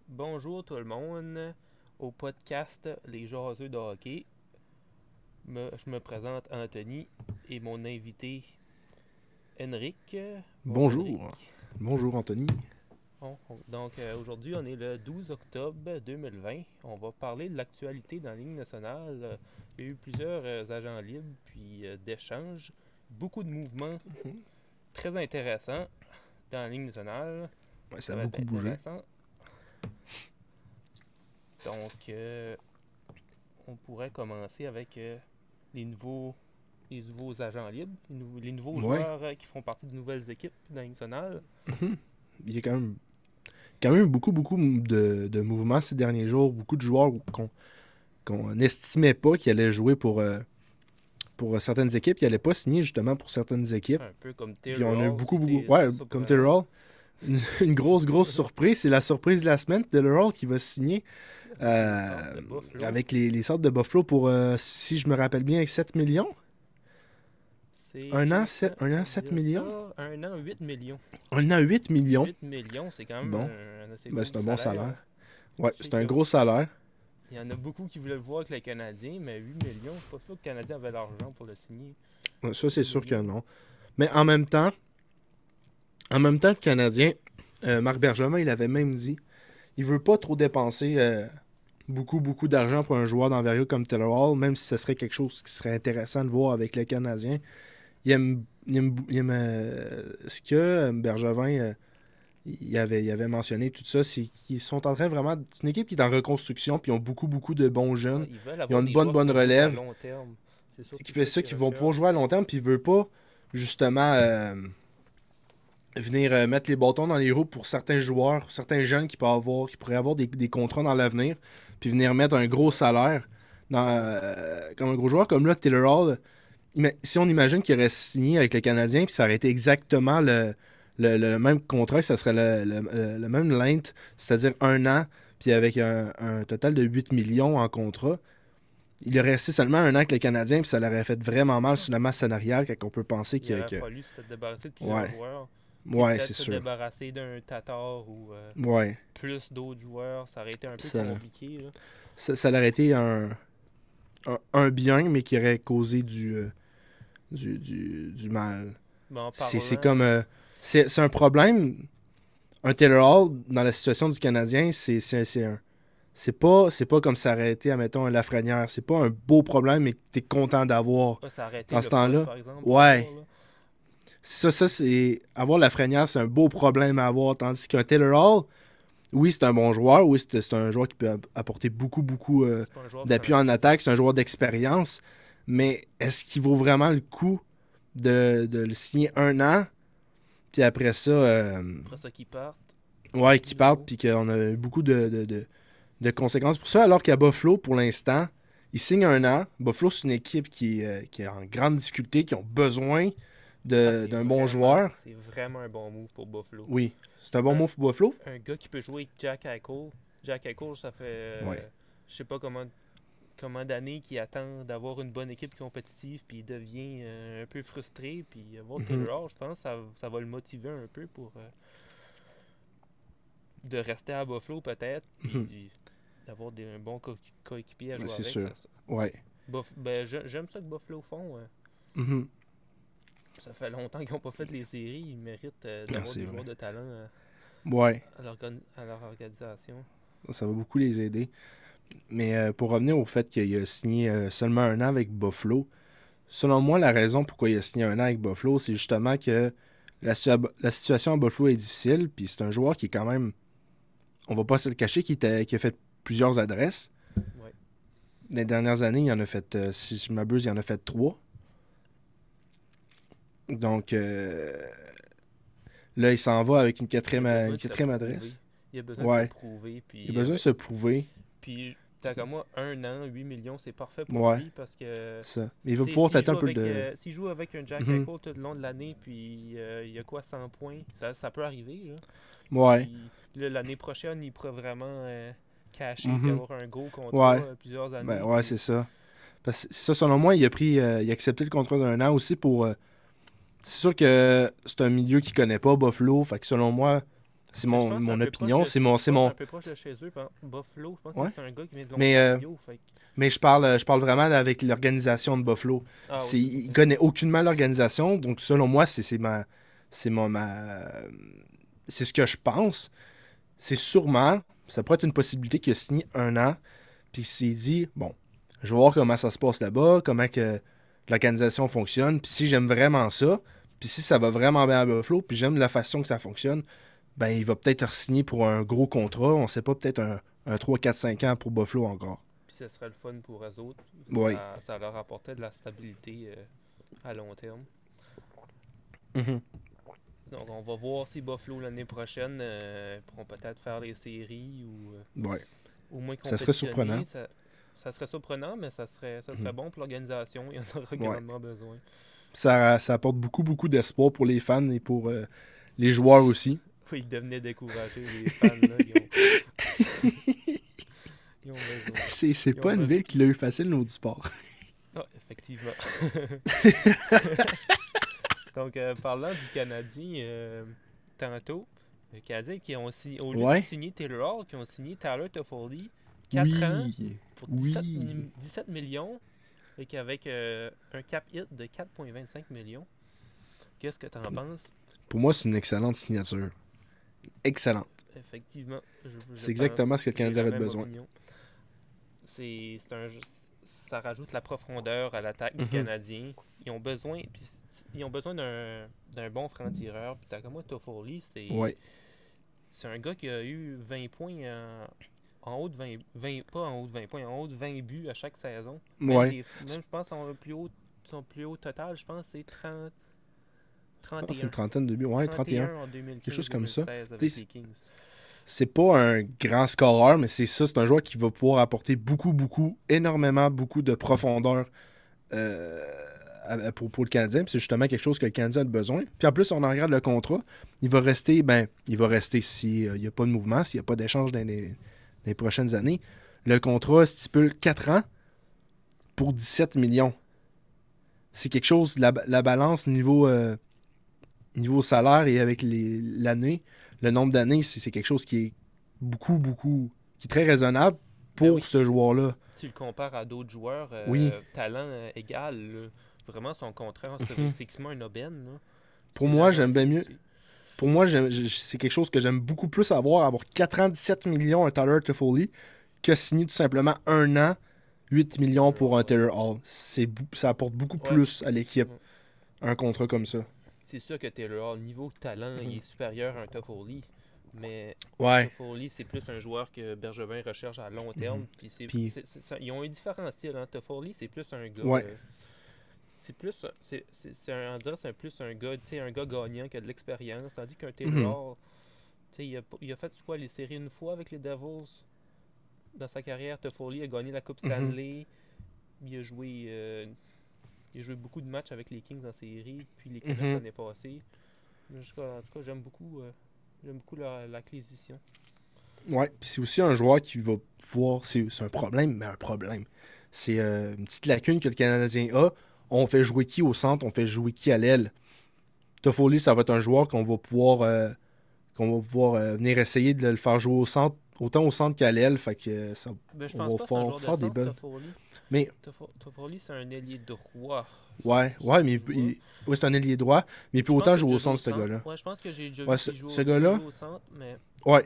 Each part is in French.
Bonjour tout le monde au podcast Les Jaseux de hockey. Je me présente Anthony et mon invité Henrik. Bonjour Henrik. Bonjour. Bonjour Anthony. Aujourd'hui on est le 12 octobre 2020. On va parler de l'actualité dans la Ligue nationale. Il y a eu plusieurs agents libres puis d'échanges. Beaucoup de mouvements très intéressants dans la Ligue nationale. Ouais, ça a va être beaucoup bougé. intéressant. Donc, on pourrait commencer avec les nouveaux agents libres, les nouveaux Ouais. joueurs qui font partie de nouvelles équipes dans la Ligue nationale. Il y a quand même beaucoup de mouvements ces derniers jours. Beaucoup de joueurs qu'on n'estimait pas qu'ils allaient jouer pour certaines équipes. Ils n'allaient pas signer justement pour certaines équipes. Un peu comme Puis Taylor on a eu Hall, beaucoup. c'était Ouais, très comme surprenant. Taylor Hall. Une grosse surprise. C'est la surprise de la semaine. Taylor Hall qui va signer Avec les Sabres de Buffalo. avec les Sabres de Buffalo pour, si je me rappelle bien, 7 millions. C'est Un an, on va 7 dire millions. ça, un an, 8 millions. Un an, 8 millions. 8 millions, c'est quand même Bon, un assez ben, gros c'est un bon salaire. salaire. Ouais, Je sais c'est un qu'il gros salaire. y en a beaucoup qui voulaient le voir avec les Canadiens, mais 8 millions, je suis pas sûr que le Canadien avait l'argent pour le signer. Ça, c'est 8 sûr que millions. non. Mais en même temps, le Canadien, Marc Bergevin, il avait même dit, il veut pas trop dépenser beaucoup d'argent pour un joueur d'envergure comme Taylor Hall, même si ce serait quelque chose qui serait intéressant de voir avec le Canadien. Ce que Bergevin il avait mentionné, tout ça, c'est qu'ils sont en train vraiment. C'est une équipe qui est en reconstruction, puis ils ont beaucoup de bons jeunes. Ouais, ils veulent Ils ont avoir une des joueurs qui bonne peuvent jouer à relève. long terme. C'est C'est qui surtout fait ça ça qu'ils qu'ils vont pouvoir jouer recherchent. à long terme, puis ils veulent pas justement venir mettre les bâtons dans les roues pour certains joueurs, certains jeunes qui pourraient avoir des contrats dans l'avenir, puis venir mettre un gros salaire comme un gros joueur. Comme là, Taylor Hall, mais si on imagine qu'il aurait signé avec le Canadien, puis ça aurait été exactement le même contrat, ça serait le même length, c'est-à-dire un an, puis avec un total de 8 millions en contrat. Il aurait resté seulement un an avec le Canadien, puis ça l'aurait fait vraiment mal sur la masse salariale, quand on peut penser Il aurait que. fallu se débarrasser de plusieurs Ouais, joueurs. Puis ouais, peut-être c'est se sûr. débarrasser d'un Tatar ou Ouais. plus d'autres joueurs. Ça aurait été un peu Ça, compliqué. Là. ça aurait été un bien, mais qui aurait causé du mal. Mais en C'est parlant, comme. C'est un problème. Un Taylor Hall, dans la situation du Canadien, c'est pas comme ça aurait été, admettons, un Lafrenière. C'est pas un beau problème, mais que t'es content d'avoir ça aurait été dans ce le fun, temps-là. par exemple, à Ouais. avoir. Là. Ça, c'est. Avoir Lafrenière, c'est un beau problème à avoir. Tandis qu'un Taylor Hall, oui, c'est un bon joueur. Oui, c'est un joueur qui peut apporter beaucoup C'est pas un joueur d'appui en franchise. attaque. C'est un joueur d'expérience. Mais est-ce qu'il vaut vraiment le coup de le signer un an? Puis après ça, Après ça, qu'ils partent. ouais, De qu'il parte, nouveau. puis qu'on a eu beaucoup de conséquences pour ça. Alors qu'à Buffalo, pour l'instant, il signe un an. Buffalo, c'est une équipe qui est en grande difficulté, qui ont besoin d'un bon joueur. C'est vraiment un bon move pour Buffalo. Oui, c'est un bon Un, mot pour Buffalo. un gars qui peut jouer avec Jack Eichel. Jack Eichel, ça fait Ouais. je sais pas comment d'années qu'il attend d'avoir une bonne équipe compétitive, puis il devient un peu frustré, puis avoir Mhm. Taylor Hall, je pense, ça va le motiver un peu pour de rester à Buffalo peut-être, Mhm. puis d'avoir un bon coéquipier à Ouais, jouer c'est avec. sûr. Ouais. J'aime ça que Buffalo font. Mhm. Ça fait longtemps qu'ils n'ont pas fait les séries, ils méritent Non, d'avoir c'est des vrai. joueurs de talent Ouais, à leur organisation. ça va beaucoup les aider. Mais pour revenir au fait qu'il a signé seulement un an avec Buffalo, selon moi, la raison pourquoi il a signé un an avec Buffalo, c'est justement que la situation à Buffalo est difficile, puis c'est un joueur qui est quand même, on va pas se le cacher, qui a fait plusieurs adresses. Ouais. Dans les dernières années, il en a fait, si je m'abuse, il en a fait 3. Donc là, il s'en va avec une Il a quatrième, besoin une de se quatrième prouver. adresse. Il a besoin de se Ouais, prouver. il a besoin de se prouver. Puis t'as comme moi, un an, 8 millions, c'est parfait pour Ouais, lui parce que ça. Mais il va pouvoir tâter un peu de. s'il joue avec un Jack Mhm. Eichel tout le long de l'année, puis il y a quoi, 100 points, ça peut arriver. Là. Ouais. Puis là, l'année prochaine, il pourra vraiment cacher puis Mhm. avoir un gros contrat Ouais. plusieurs Ben années. ouais, Puis c'est ça. Parce que ça, selon moi, il a accepté le contrat d'un an aussi pour. C'est sûr que c'est un milieu qu'il connaît pas, Buffalo. Fait que selon moi, C'est Mais je mon, pense que c'est un mon peu proche opinion, de, c'est je mon, pense c'est que c'est mon... un peu proche de chez eux. Par exemple, Buffalo, je pense que Ouais. c'est un gars qui vient de Mais, l'Ontario. Fait mais je parle vraiment avec l'organisation de Buffalo. Ah oui, Il ok. connaît aucunement l'organisation, donc selon moi, c'est c'est ce que je pense. C'est sûrement, ça pourrait être une possibilité qu'il a signé 1 an, puis qu'il s'est dit, bon, je vais voir comment ça se passe là-bas, comment que l'organisation fonctionne, puis si j'aime vraiment ça, puis si ça va vraiment bien à Buffalo, puis j'aime la façon que ça fonctionne, ben il va peut-être signer pour un gros contrat, on sait pas, peut-être un 3, 4, 5 ans pour Buffalo encore. Puis ce serait le fun pour eux autres. Oui. Ça leur apportait de la stabilité à long terme. Mhm. Donc on va voir si Buffalo l'année prochaine pourront peut-être faire les séries ou Ouais. au moins Ça serait compétitionner. surprenant. Ça serait surprenant, mais ça serait Mhm. bon pour l'organisation. Il y en aura Ouais. grandement besoin. Ça apporte beaucoup, beaucoup d'espoir pour les fans et pour les joueurs aussi. Oui, ils devenaient découragés, les fans. Là, ils ont besoin. C'est Ils ont pas une besoin. ville qui l'a eu facile, nous, du sport. Ah, effectivement. Donc, parlant du Canadien, tantôt, les Canadiens qui ont signé, au lieu de Ouais. signer Taylor Hall, qui ont signé Tyler Toffoli, 4 ans Oui. pour Oui. 17 millions, et qu'avec un cap hit de 4,25 millions. Qu'est-ce que tu en penses? Pour moi, c'est une excellente signature. Excellente. Effectivement, je C'est exactement pense, ce que le j'ai Canadien la avait même besoin. opinion. Ça rajoute la profondeur à l'attaque du Mhm. Canadien. Ils ont besoin d'un bon franc-tireur. Puis t'as comme moi, Toffoli, Ouais. c'est un gars qui a eu 20 points en haut de 20 pas en haut de 20 points, en haut de 20 buts à chaque saison. Ouais. Même je pense, son plus haut total, je pense, c'est 30, Je pense que c'est 31. une trentaine de buts. Ouais, 31. 31 en Quelque chose comme ça. 2015-2016 avec T'sais, les Kings. c'est pas un grand scoreur, mais c'est ça. C'est un joueur qui va pouvoir apporter énormément, beaucoup de profondeur euh, pour le Canadien. Puis c'est justement quelque chose que le Canadien a besoin. Puis en plus, on en regarde le contrat. Il va rester s'il n'y a pas de mouvement, s'il n'y a pas d'échange dans les prochaines années. Le contrat stipule 4 ans pour 17 millions. C'est quelque chose, la balance niveau salaire et avec l'année, le nombre d'années, c'est quelque chose qui est beaucoup, qui est très raisonnable Ben pour oui, ce joueur-là. tu le compares à d'autres joueurs, Oui. talent égal, là. Vraiment, son contraire, Mhm. c'est quasiment une aubaine. Là. Pour C'est moi, l'agent j'aime bien libre mieux. aussi. Pour moi, c'est quelque chose que j'aime beaucoup plus avoir 4 ans, 17 millions un Tyler Toffoli que signer tout simplement 1 an, 8 millions pour un Taylor Hall. Ça apporte beaucoup Ouais, plus à l'équipe, ouais. un contrat comme ça. C'est sûr que Taylor Hall, niveau talent, il Mhm. est supérieur à un Toffoli. Mais Ouais. Toffoli, c'est plus un joueur que Bergevin recherche à long terme. Mhm. Puis Puis, ils ont un différent style. Hein. Toffoli, c'est plus un gars. ouais. C'est plus. On dirait que c'est plus un gars, tu sais, un gars gagnant qui a de l'expérience. Tandis qu'un Mhm. Taylor, tu sais, il a fait quoi, les séries une fois avec les Devils dans sa carrière. Toffoli a gagné la Coupe Mhm. Stanley. Il a joué beaucoup de matchs avec les Kings en série, puis les Canucks Mhm. l'année passée. En tout cas, j'aime beaucoup l'acquisition. Ouais, puis c'est aussi un joueur qui va pouvoir. C'est un problème, mais un problème. C'est une petite lacune que le Canadien a. On fait jouer qui au centre, on fait jouer qui à l'aile. Toffoli, ça va être un joueur qu'on va pouvoir venir essayer de le faire jouer au centre, autant au centre qu'à l'aile. Fait que Ben, je on pense va pas que c'est un pouvoir joueur de faire des centre, bonnes. Toffoli. Mais Toffoli, c'est un ailier droit. ouais, Ce que mais je vois. ouais, c'est un ailier droit, mais il peut Je pense autant que j'ai jouer au déjà vu au centre, ce centre. gars-là. Ouais, je pense que j'ai déjà Ouais, vu qu'il ce qu'il gars-là, joue au centre, mais ouais.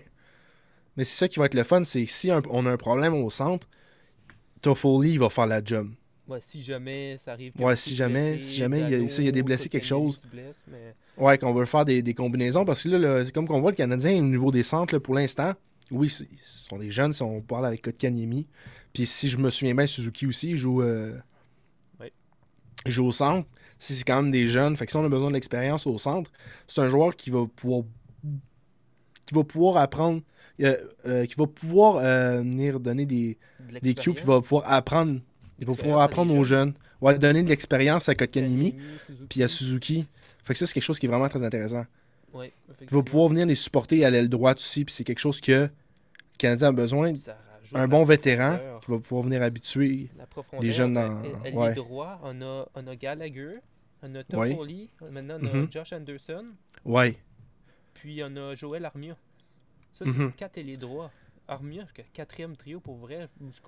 Mais c'est ça qui va être le fun, c'est que si on a un problème au centre, Toffoli, il va faire la job. ouais, si jamais ça arrive que Ouais, Piquet si est jamais blessé, il y a, ça, il y a des Dano, blessés, quelque Kotkaniemi chose. se blesse, mais Ouais, qu'on veut faire des combinaisons, parce que là, comme qu'on voit, le Canadien, au niveau des centres, là, pour l'instant, oui, ils sont des jeunes, si on parle avec Kotkaniemi. Puis si je me souviens bien, Suzuki aussi, ouais. il joue au centre. Si c'est quand même des jeunes, fait que si on a besoin de l'expérience au centre, c'est un joueur qui va pouvoir apprendre, qui va pouvoir venir donner De des cues, puis il va l'expérience. pouvoir apprendre. Il va pouvoir L'expérience à des apprendre aux jeunes. jeunes. Ouais, donner de l'expérience à Kotkaniemi, Kotkaniemi, puis à Suzuki. Suzuki. Fait que ça, c'est quelque chose qui est vraiment très intéressant. Ouais, Il va effectivement. pouvoir venir les supporter à l'aile droite aussi, puis c'est quelque chose que le Canadien a besoin. Puis ça rajoute Un la bon vétéran profondeur. qui va pouvoir venir habituer La les profondeur, jeunes ben, dans. elle est Ouais. droit. On a Gallagher, on a Ouais. Toffoli, maintenant on a Mhm. Josh Anderson, Ouais. puis on a Joel Armia. Ça, c'est 4 ailiers droits. Armia, quatrième trio pour vrai. Je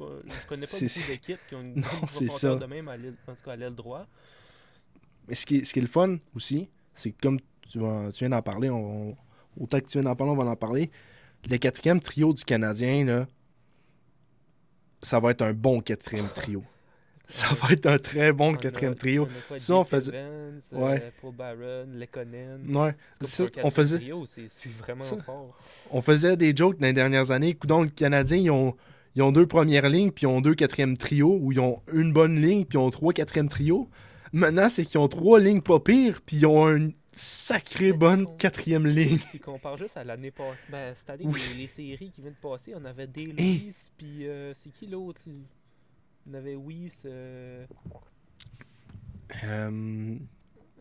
connais pas beaucoup d'équipes qui ont une Non, bonne c'est profondeur ça. de même, en tout cas à l'aile droit. Mais ce qui est le fun aussi, c'est que comme tu viens d'en parler, autant que tu viens d'en parler, on va en parler. Le quatrième trio du Canadien, là, ça va être un bon quatrième trio. Ça va être un très bon quatrième trio. On a quoi, Ça, on Jake faisait. Evans, Ouais. Paul Byron, Lekonen. Ouais. Pour Ça, un on quatrième faisait. trio, c'est vraiment Ça. fort. On faisait des jokes dans les dernières années. Coudon, le Canadien, ils ont 2 premières lignes, puis ils ont 2 quatrièmes trios, ou ils ont une bonne ligne, puis ils ont 3 quatrièmes trios. Maintenant, c'est qu'ils ont 3 lignes pas pires, puis ils ont une sacrée bonne quatrième ligne. Si on compare juste à l'année passée, cette année, Oui. les séries qui viennent de passer, on avait Day Hey. Lewis, puis c'est qui l'autre? On avait Weiss,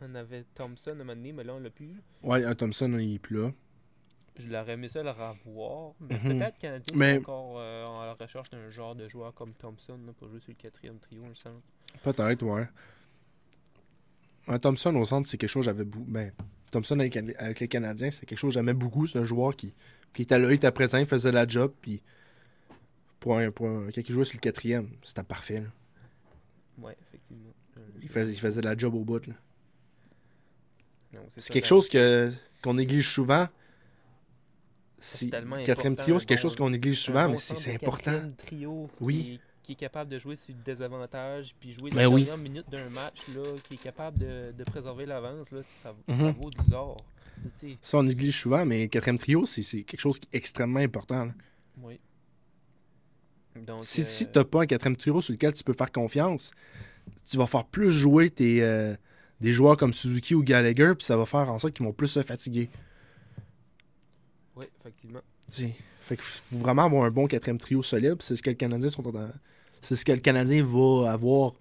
on avait Thompson à un moment donné, mais là on l'a plus. Ouais, un Thompson, il est plus là. Je l'aurais aimé ça le revoir. Mais Mhm. peut-être Canadien Mais- sont encore à la recherche d'un genre de joueur comme Thompson là, pour jouer sur le quatrième trio, je sens. Peut-être, ouais. Un Thompson au centre, c'est quelque chose que j'avais beaucoup. Ben, Thompson avec les Canadiens, c'est quelque chose que j'aimais beaucoup. C'est un joueur qui était là, il était présent, il faisait la job, puis pour quelqu'un qui jouait sur le quatrième, c'était parfait. Là. Ouais, effectivement. Il faisait la job au bout. Là. Non, C'est ça, quelque ça- chose qu'on néglige souvent. c'est tellement Quatrième important, trio, un c'est quelque bon- chose qu'on néglige un souvent, bon mais centre c'est de important. quatrième trio Oui. qui est capable de jouer sur le désavantage, puis jouer Ben la oui. dernière minute d'un match, là, qui est capable de préserver l'avance, là, ça Mhm. vaut de l'or. Tu sais, Ça, on néglige souvent, mais quatrième trio, c'est quelque chose qui est extrêmement important. Là. oui. Donc, Si t'as pas un quatrième trio sur lequel tu peux faire confiance, tu vas faire plus jouer des joueurs comme Suzuki ou Gallagher, puis ça va faire en sorte qu'ils vont plus se fatiguer. oui, effectivement. T'sais. Fait qu'il faut vraiment avoir un bon quatrième trio solide, puis c'est ce que le Canadien c'est ce que le Canadien va avoir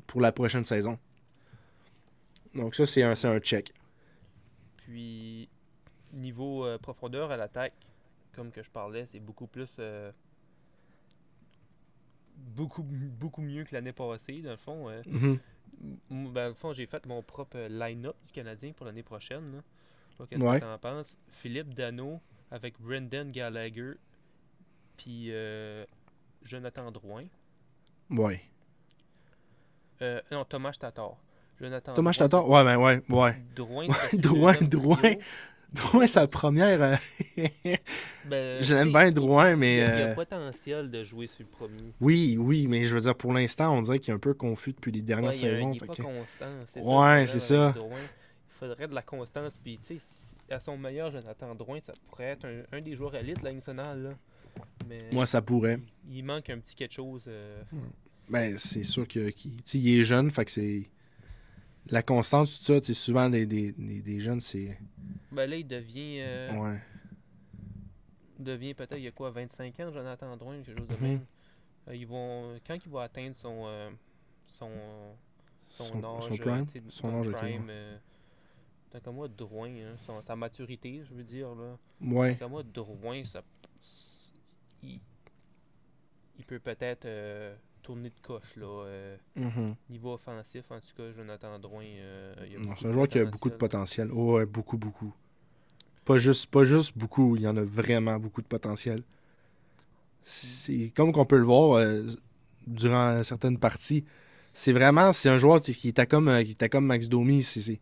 pour la prochaine saison. Donc ça, c'est un check. Puis, niveau profondeur à l'attaque, comme que je parlais, c'est beaucoup plus. Beaucoup mieux que l'année passée, dans le fond. Mhm. Dans le fond, j'ai fait mon propre line-up du Canadien pour l'année prochaine. Là. Qu'est-ce Ouais. que t'en penses? Philippe Danault avec Brendan Gallagher, puis Jonathan Drouin. Ouais. Non, Thomas Tatar. Jonathan Thomas Drouin, Tatar? Ouais, ben ouais. Drouin, Ouais, c'est le Drouin, deuxième Drouin. trio. Drouin, sa première. Ben, Je l'aime tu sais, bien, Drouin, mais. Il y a potentiel de jouer sur le premier. Oui, mais je veux dire, pour l'instant, on dirait qu'il est un peu confus depuis les dernières Ouais, saisons. il est fait pas que- constant. C'est Ouais, ça, c'est le problème ça. avec Drouin. Il faudrait de la constance. Puis, tu sais, à son meilleur, Jonathan Drouin, ça pourrait être un des joueurs élites de la Ligue nationale. Là. Mais Moi, ça pourrait. il manque un petit quelque chose. Ben, c'est sûr qu'il est jeune, fait que c'est. La constance, tout ça, tu sais, souvent, des jeunes, c'est. Ben là, il devient, Ouais. devient peut-être, il y a quoi, 25 ans, Jonathan Drouin, quelque chose de Mhm. même. Quand il va atteindre son Son âge, prime? tu sais, Son âge, ok, prime, tant qu'à moi, Drouin, sa maturité, je veux dire, là. Ouais. Tant qu'à moi, Drouin, il, il peut peut-être tourner de coche, là. Mhm. Niveau offensif, en tout cas, Jonathan Drouin, il y a Non, beaucoup c'est un de joueur qui a beaucoup de potentiel. potentiel. Oh, ouais, beaucoup, beaucoup. Pas juste beaucoup, il y en a vraiment beaucoup de potentiel. C'est comme qu'on peut le voir durant certaines parties. C'est un joueur qui était comme Max Domi. C'est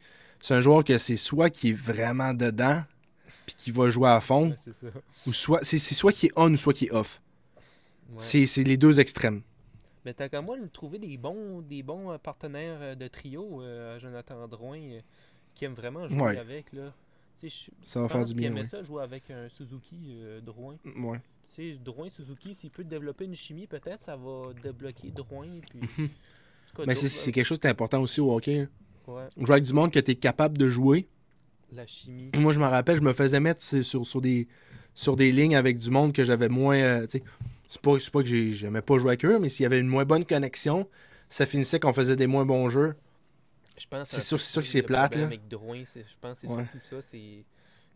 un joueur que c'est soit qui est vraiment dedans, puis qui va jouer à fond, Ouais, c'est ça. ou c'est soit qui est on ou soit qui est off. Ouais. C'est les deux extrêmes. Mais t'as qu'à moi de trouver des bons partenaires de trio à Jonathan Drouin qui aime vraiment jouer Ouais. avec. Là. Tu sais, Ça va je faire pense du qu'il bien. aimait Ouais. ça jouer avec un Suzuki Drouin. Ouais. Tu sais, Drouin Suzuki, s'il peut développer une chimie, peut-être ça va débloquer Drouin. Puis, en Mhm. tout cas, Mais c'est quelque chose d'important aussi au hockey. Hein. ouais, Jouer avec du monde que tu es capable de jouer. la chimie. Moi, je me rappelle, je me faisais mettre sur des lignes avec du monde que j'avais moins. Tu sais, c'est pas que j'aimais pas jouer avec eux, mais s'il y avait une moins bonne connexion, ça finissait qu'on faisait des moins bons jeux. Je pense C'est un sûr- peu c'est sûr que ça, c'est le plate, problème là. avec Drouin, je pense que c'est Ouais. surtout ça. C'est,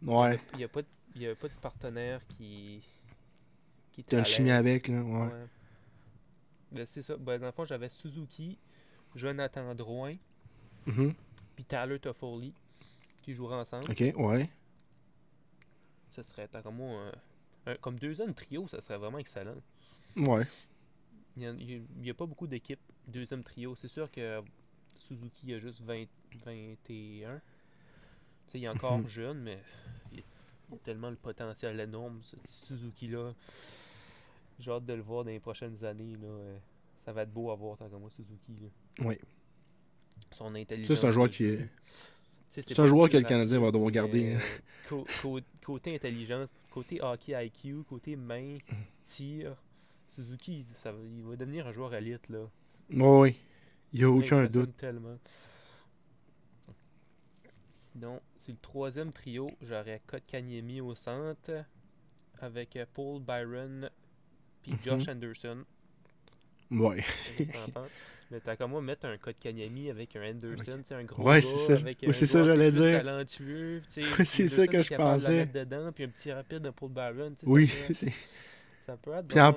Ouais. il n'y a pas de partenaire qui T'as une est à chimie l'aise. avec, là. Ouais. Ouais. Ben, c'est ça. Ben, dans le fond, j'avais Suzuki, Jonathan Drouin, Mhm. puis Tyler Toffoli qui joueraient ensemble. Ok, ouais. ce serait, tant comme moi, comme deuxième trio, ça serait vraiment excellent. Ouais. Il y a pas beaucoup d'équipes deuxième trio. C'est sûr que Suzuki a juste 21. Tu sais, il est encore Mhm. jeune, mais il a tellement le potentiel énorme, ce petit Suzuki-là. J'ai hâte de le voir dans les prochaines années. Là. Ça va être beau à voir, tant comme moi, Suzuki. Là. Ouais. Son Ça, c'est un intelligence joueur de qui jeu. est. Tu sais, c'est C'est un pas le joueur que plus le Canadien va rapide, devoir garder. mais côté intelligence, côté hockey IQ, côté main, tir, Suzuki, il va devenir un joueur élite, là. Oui, il n'y a Il aucun doute. m'impressionne tellement. Sinon, c'est le troisième trio. J'aurais Kotkaniemi au centre, avec Paul Byron puis Mhm. Josh Anderson. Ouais. Qu'est-ce que t'en penses? Mais t'as comme moi mettre un Kotkaniemi avec un Anderson, c'est un gros Ouais, c'est ça. gars, avec Oui, un c'est ça, joueur j'allais plus dire. talentueux, tu sais, Oui, puis c'est ça Anderson que est je capable de la pensais. mettre dedans, puis un petit rapide de Paul Byron, tu sais, Oui, c'est. ça peut être Puis en vraiment...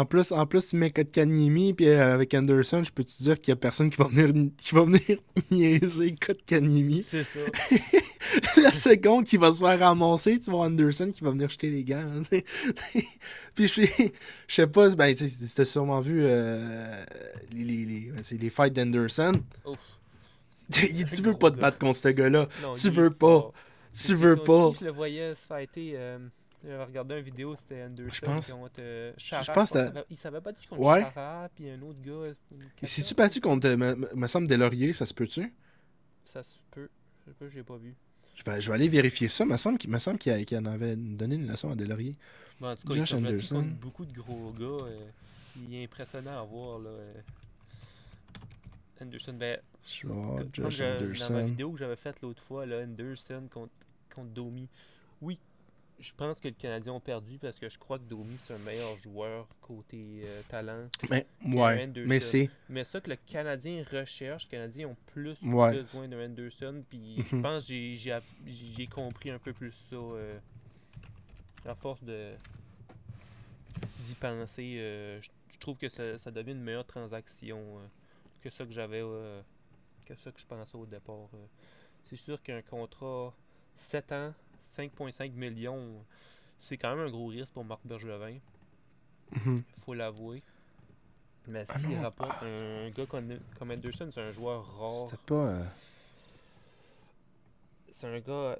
plus, en plus, tu mets Kotkaniemi, puis avec Anderson, je peux te dire qu'il y a personne qui va venir niaiser Kotkaniemi. C'est ça. La seconde qu'il va se faire ramasser, tu vois Anderson qui va venir jeter les gants. Hein, puis je sais pas, ben, tu as sûrement vu les fights d'Anderson. Ouf. C'est un Tu veux gros pas te gars. battre contre ce gars-là. Non, Tu il est veux pas. fort. Tu C'est veux contre pas. qui je le voyais se fighter? J'avais regardé une vidéo, c'était Je Anderson pense. contre Je Chara, je pense pense. que Il s'avait battu contre ouais. Chara, puis un autre gars, Et quelqu'un. si-tu battu contre, me semble, Delaurier, ça se peut-tu? Ça se peut. Je sais pas, j'ai pas vu. Je vais aller vérifier ça. Me semble qu'il en avait donné une leçon à Delaurier. Bon, en tout cas, il Josh s'est battu contre Anderson. beaucoup de gros gars. Il est impressionnant à voir, là. Anderson, ben, Je vais voir comme Josh dans ma Anderson. vidéo que j'avais faite l'autre fois, là, Anderson contre Domi. Oui, je pense que le Canadien a perdu parce que je crois que Domi c'est un meilleur joueur côté talent Mais, que ouais. Mais Anderson. c'est. Mais ça que le Canadien recherche, les Canadiens ont plus Ouais. besoin de Anderson. Puis je Mhm. pense que j'ai compris un peu plus ça à force d'y penser. Je trouve que ça devient une meilleure transaction que ça que j'avais, que ça que je pensais au départ. C'est sûr qu'un contrat 7 ans, 5,5 millions, c'est quand même un gros risque pour Marc Bergevin, Mhm. faut l'avouer. Mais Ah s'il non. rapporte un gars comme Anderson, c'est un joueur rare. C'était pas. C'est un gars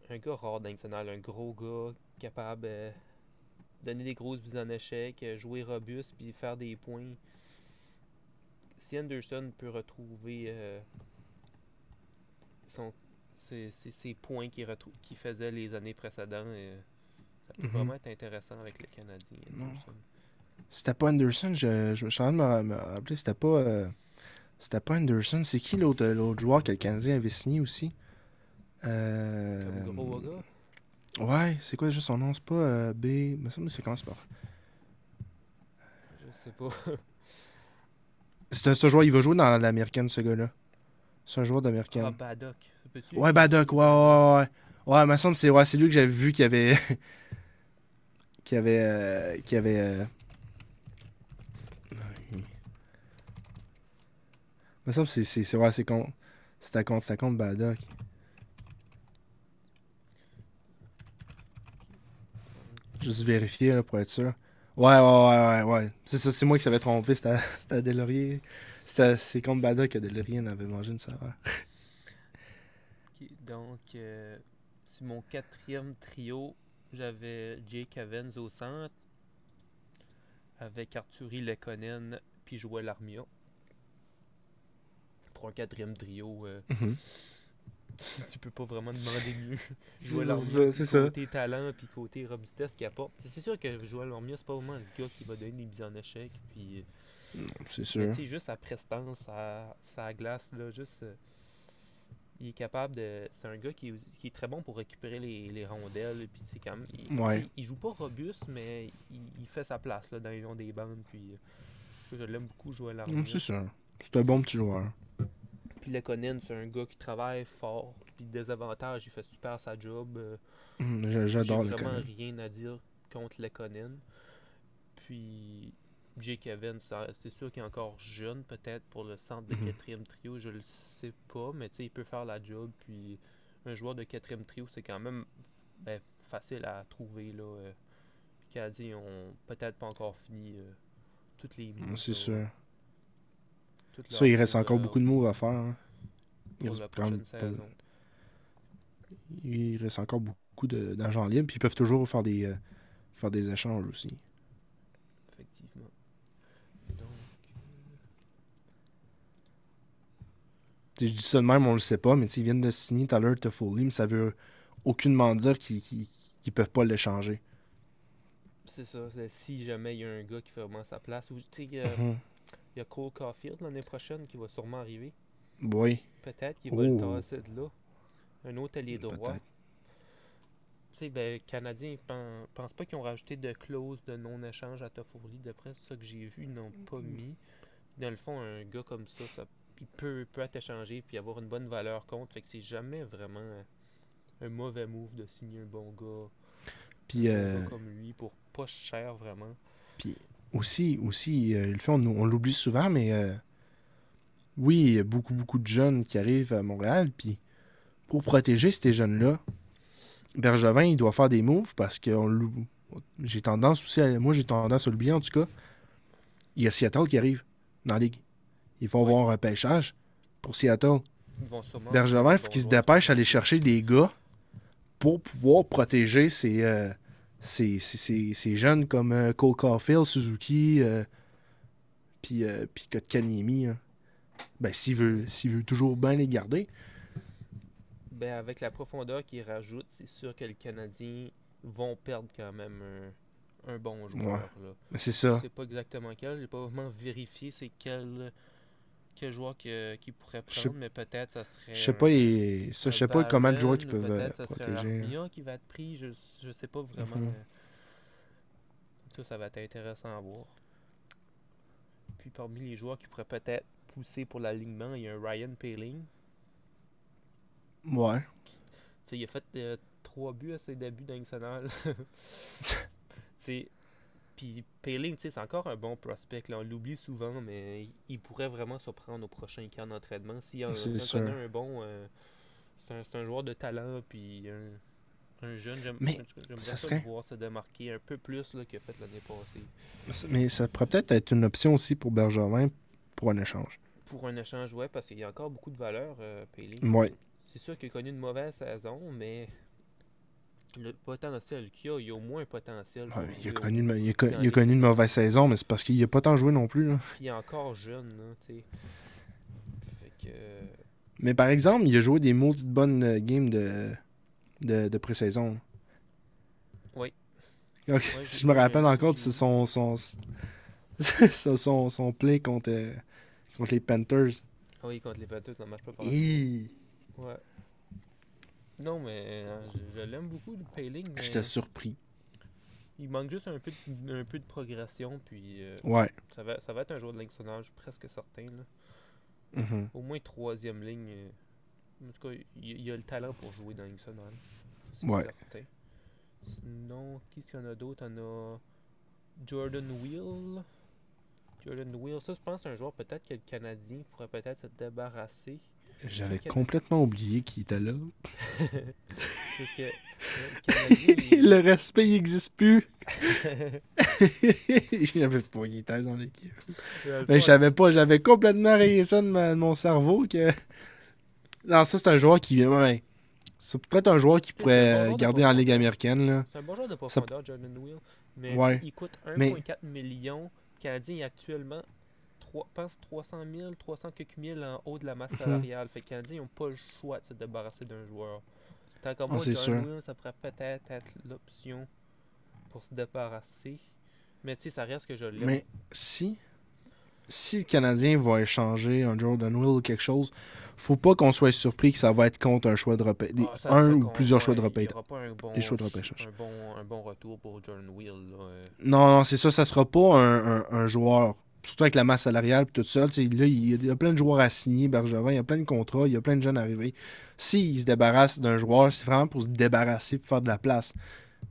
un gars rare dans le national, un gros gars capable de donner des grosses mises en échec, jouer robuste puis faire des points. Si Anderson peut retrouver son, ses points qu'il faisait les années précédentes, ça peut Mhm. vraiment être intéressant avec le Canadien. Non. Anderson. C'était pas Anderson, je me suis en train de me rappeler, c'était pas Anderson, c'est qui l'autre joueur que le Canadien avait signé aussi? Comme gros gars. Ouais, c'est quoi déjà son nom? C'est pas B, il me semble que c'est commence par. Je sais pas. C'est un joueur, il va jouer dans l'américaine, ce gars-là. C'est un joueur Ah, d'américaine. Baddock. Peux-tu Ouais, Baddock, ouais, il me semble que c'est lui que j'avais vu qui avait. Qui avait. Il me semble que c'était contre Baddock. Juste vérifier là, pour être sûr. Ouais. C'est ça, c'est moi qui s'avais trompé. C'était à Delaurier. C'est contre Baddock que Delaurier en avait mangé une saveur. Ok, donc, sur mon quatrième trio, j'avais Jake Evans au centre, avec Arturi Lekonen puis Joël Armia. Pour un quatrième trio, Mhm. tu peux pas vraiment demander mieux. Joël Armia, C'est ça. côté talent puis côté robustesse qu'il apporte. C'est sûr que Joël Armia, c'est pas vraiment le gars qui va donner des mises en échec. Puis, C'est mais sûr. tu sais, juste sa prestance, sa glace, là, juste. Il est capable de. C'est un gars qui est très bon pour récupérer les rondelles. Puis c'est quand même. Ouais. Il joue pas robuste, mais il fait sa place là, dans les longs des bandes. Puis je l'aime beaucoup, Joël Armia. C'est sûr. C'est un bon petit joueur. Puis Lekonen, c'est un gars qui travaille fort. Puis désavantage, il fait super sa job. J'ai J'adore le vraiment Conan. rien à dire contre Lekonen. Puis Jake Evans, c'est sûr qu'il est encore jeune, peut-être pour le centre de quatrième trio, je le sais pas, mais tu sais, il peut faire la job. Puis un joueur de quatrième trio, c'est quand même ben, facile à trouver. Là, les Canadiens ont peut-être pas encore fini toutes les moves, C'est là, sûr. toutes Ça, leurs il reste moves encore beaucoup de moves à faire. Hein. Il pour reste, la quand même prochaine saison. il reste encore beaucoup d'argent libre. Puis ils peuvent toujours faire des échanges aussi. Effectivement. Donc, T'sais, je dis ça de même, on le sait pas, mais ils viennent de signer Tyler Toffoli, mais ça veut aucunement dire qu'ils peuvent pas l'échanger. c'est ça. Si jamais il y a un gars qui fait vraiment sa place, ou tu sais, Mhm. il y a Cole Caulfield l'année prochaine qui va sûrement arriver. Oui. Peut-être qu'il va le Oh, tasser de là. Un autre allié droit. peut-être. Tu sais, ben, Canadiens, pense pas qu'ils ont rajouté de clause de non-échange à Toffoli. D'après ce que j'ai vu, ils n'ont pas mis. Dans le fond, un gars comme ça il peut être échangé puis avoir une bonne valeur contre. Fait que c'est jamais vraiment un mauvais move de signer un bon gars. Puis, Un bon gars comme lui pour pas cher vraiment. puis aussi le fait, on l'oublie souvent, mais oui, il y a beaucoup de jeunes qui arrivent à Montréal, puis pour protéger ces jeunes-là, Bergevin, il doit faire des moves parce que j'ai tendance aussi moi j'ai tendance à l'oublier en tout cas. Il y a Seattle qui arrive dans la ligue. Il faut avoir un repêchage pour Seattle. Ils vont sûrement Bergevin, il faut qu'il se dépêche à aller chercher des gars pour pouvoir protéger ces jeunes comme Cole Caulfield, Suzuki, puis Kotkaniemi. Hein. Ben, s'il veut toujours bien les garder. Ben, avec la profondeur qu'ils rajoutent, c'est sûr que les Canadiens vont perdre quand même un bon joueur. Ouais. Là. C'est Je ça. sais pas exactement quel, j'ai pas vraiment vérifié c'est quel joueur qu'ils pourraient Je sais prendre, mais peut-être ça serait je sais pas, je sais pas comment de joueurs qui Baren, peuvent peut-être ça serait un protéger. Armia qui va être pris, je sais pas vraiment. Mhm. Ça va être intéressant à voir. Puis parmi les joueurs qui pourraient peut-être pousser pour l'alignement, il y a un Ryan Poehling. Ouais. T'sais, il a fait 3 buts à ses débuts dans national. Puis Poehling, c'est encore un bon prospect. Là. On l'oublie souvent, mais il pourrait vraiment se prendre au prochain camp d'entraînement. Si on C'est connaît sûr. un bon... c'est un joueur de talent, puis un jeune. Mais J'aimerais ça ça serait. le voir se démarquer un peu plus là, qu'il a fait l'année passée. Mais ça pourrait peut-être être une option aussi pour Bergevin pour un échange. Pour un échange, ouais, parce qu'il y a encore beaucoup de valeur, Poehling. Ouais. C'est sûr qu'il a connu une mauvaise saison, mais le potentiel qu'il a, il a au moins un potentiel pour Ouais, il a jouer connu, au- il a dans la il a Ligue connu une nationale. mauvaise saison, mais c'est parce qu'il a pas tant joué non plus. Là. Puis il est encore jeune, là, tu sais. Fait que... Mais par exemple, il a joué des maudites bonnes games de pré-saison. Oui. Ok, Ouais, si je me rappelle encore de j'ai vu. son play contre les Panthers. Ah oui, contre les Panthers, ça marche pas par Hi! Ouais. Non, mais je l'aime beaucoup, le Poehling, J'étais mais surpris. il manque juste un peu de progression, puis Ouais. ça va être un joueur de Ligue nationale, je suis presque certain, là. Mhm. Au moins troisième ligne. En tout cas, il a le talent pour jouer dans la Ligue nationale. C'est Ouais. certain. Sinon, qu'est-ce qu'il y en a d'autre? On a Jordan Wheel. Jordan Wheel, ça, je pense, c'est un joueur peut-être que le Canadien pourrait peut-être se débarrasser. J'avais Quel- complètement oublié qu'il était là. Parce que le Canadien, Le respect, il n'existe plus. J'avais pas qu'il était dans l'équipe. Mais je savais pas, j'avais complètement rayé ça de mon cerveau que. Non, ça c'est un joueur qui. Ouais, c'est peut-être un joueur qui C'est un bon pourrait joueur de garder en Ligue profondeur. américaine. Là. C'est un bon joueur de Ça- profondeur, Jordan Wheel. Mais Ouais. il coûte Mais 1,4 million. Le Canadien est actuellement, pense 300 000, 300 quelques mille en haut de la masse Mhm. salariale. Fait que les Canadiens n'ont pas le choix de se débarrasser d'un joueur. Tant qu'à moi, c'est Jordan sûr. Wheel, ça pourrait peut-être être l'option pour se débarrasser. Mais tu sais, ça reste que je l'aime. Mais si le Canadien va échanger un Jordan Will ou quelque chose, faut pas qu'on soit surpris que ça va être contre un choix de repêchage. Ça Un serait ou plusieurs choix de il n'y repêchage. aura pas Des choix de repêchage. un bon retour pour Jordan Wheel. Là. Non, c'est ça, ça sera pas un joueur. Surtout avec la masse salariale et tout ça. Là, il y a plein de joueurs à signer, Bergevin, il y a plein de contrats, il y a plein de jeunes arrivés. S'il se débarrasse d'un joueur, c'est vraiment pour se débarrasser, pour faire de la place.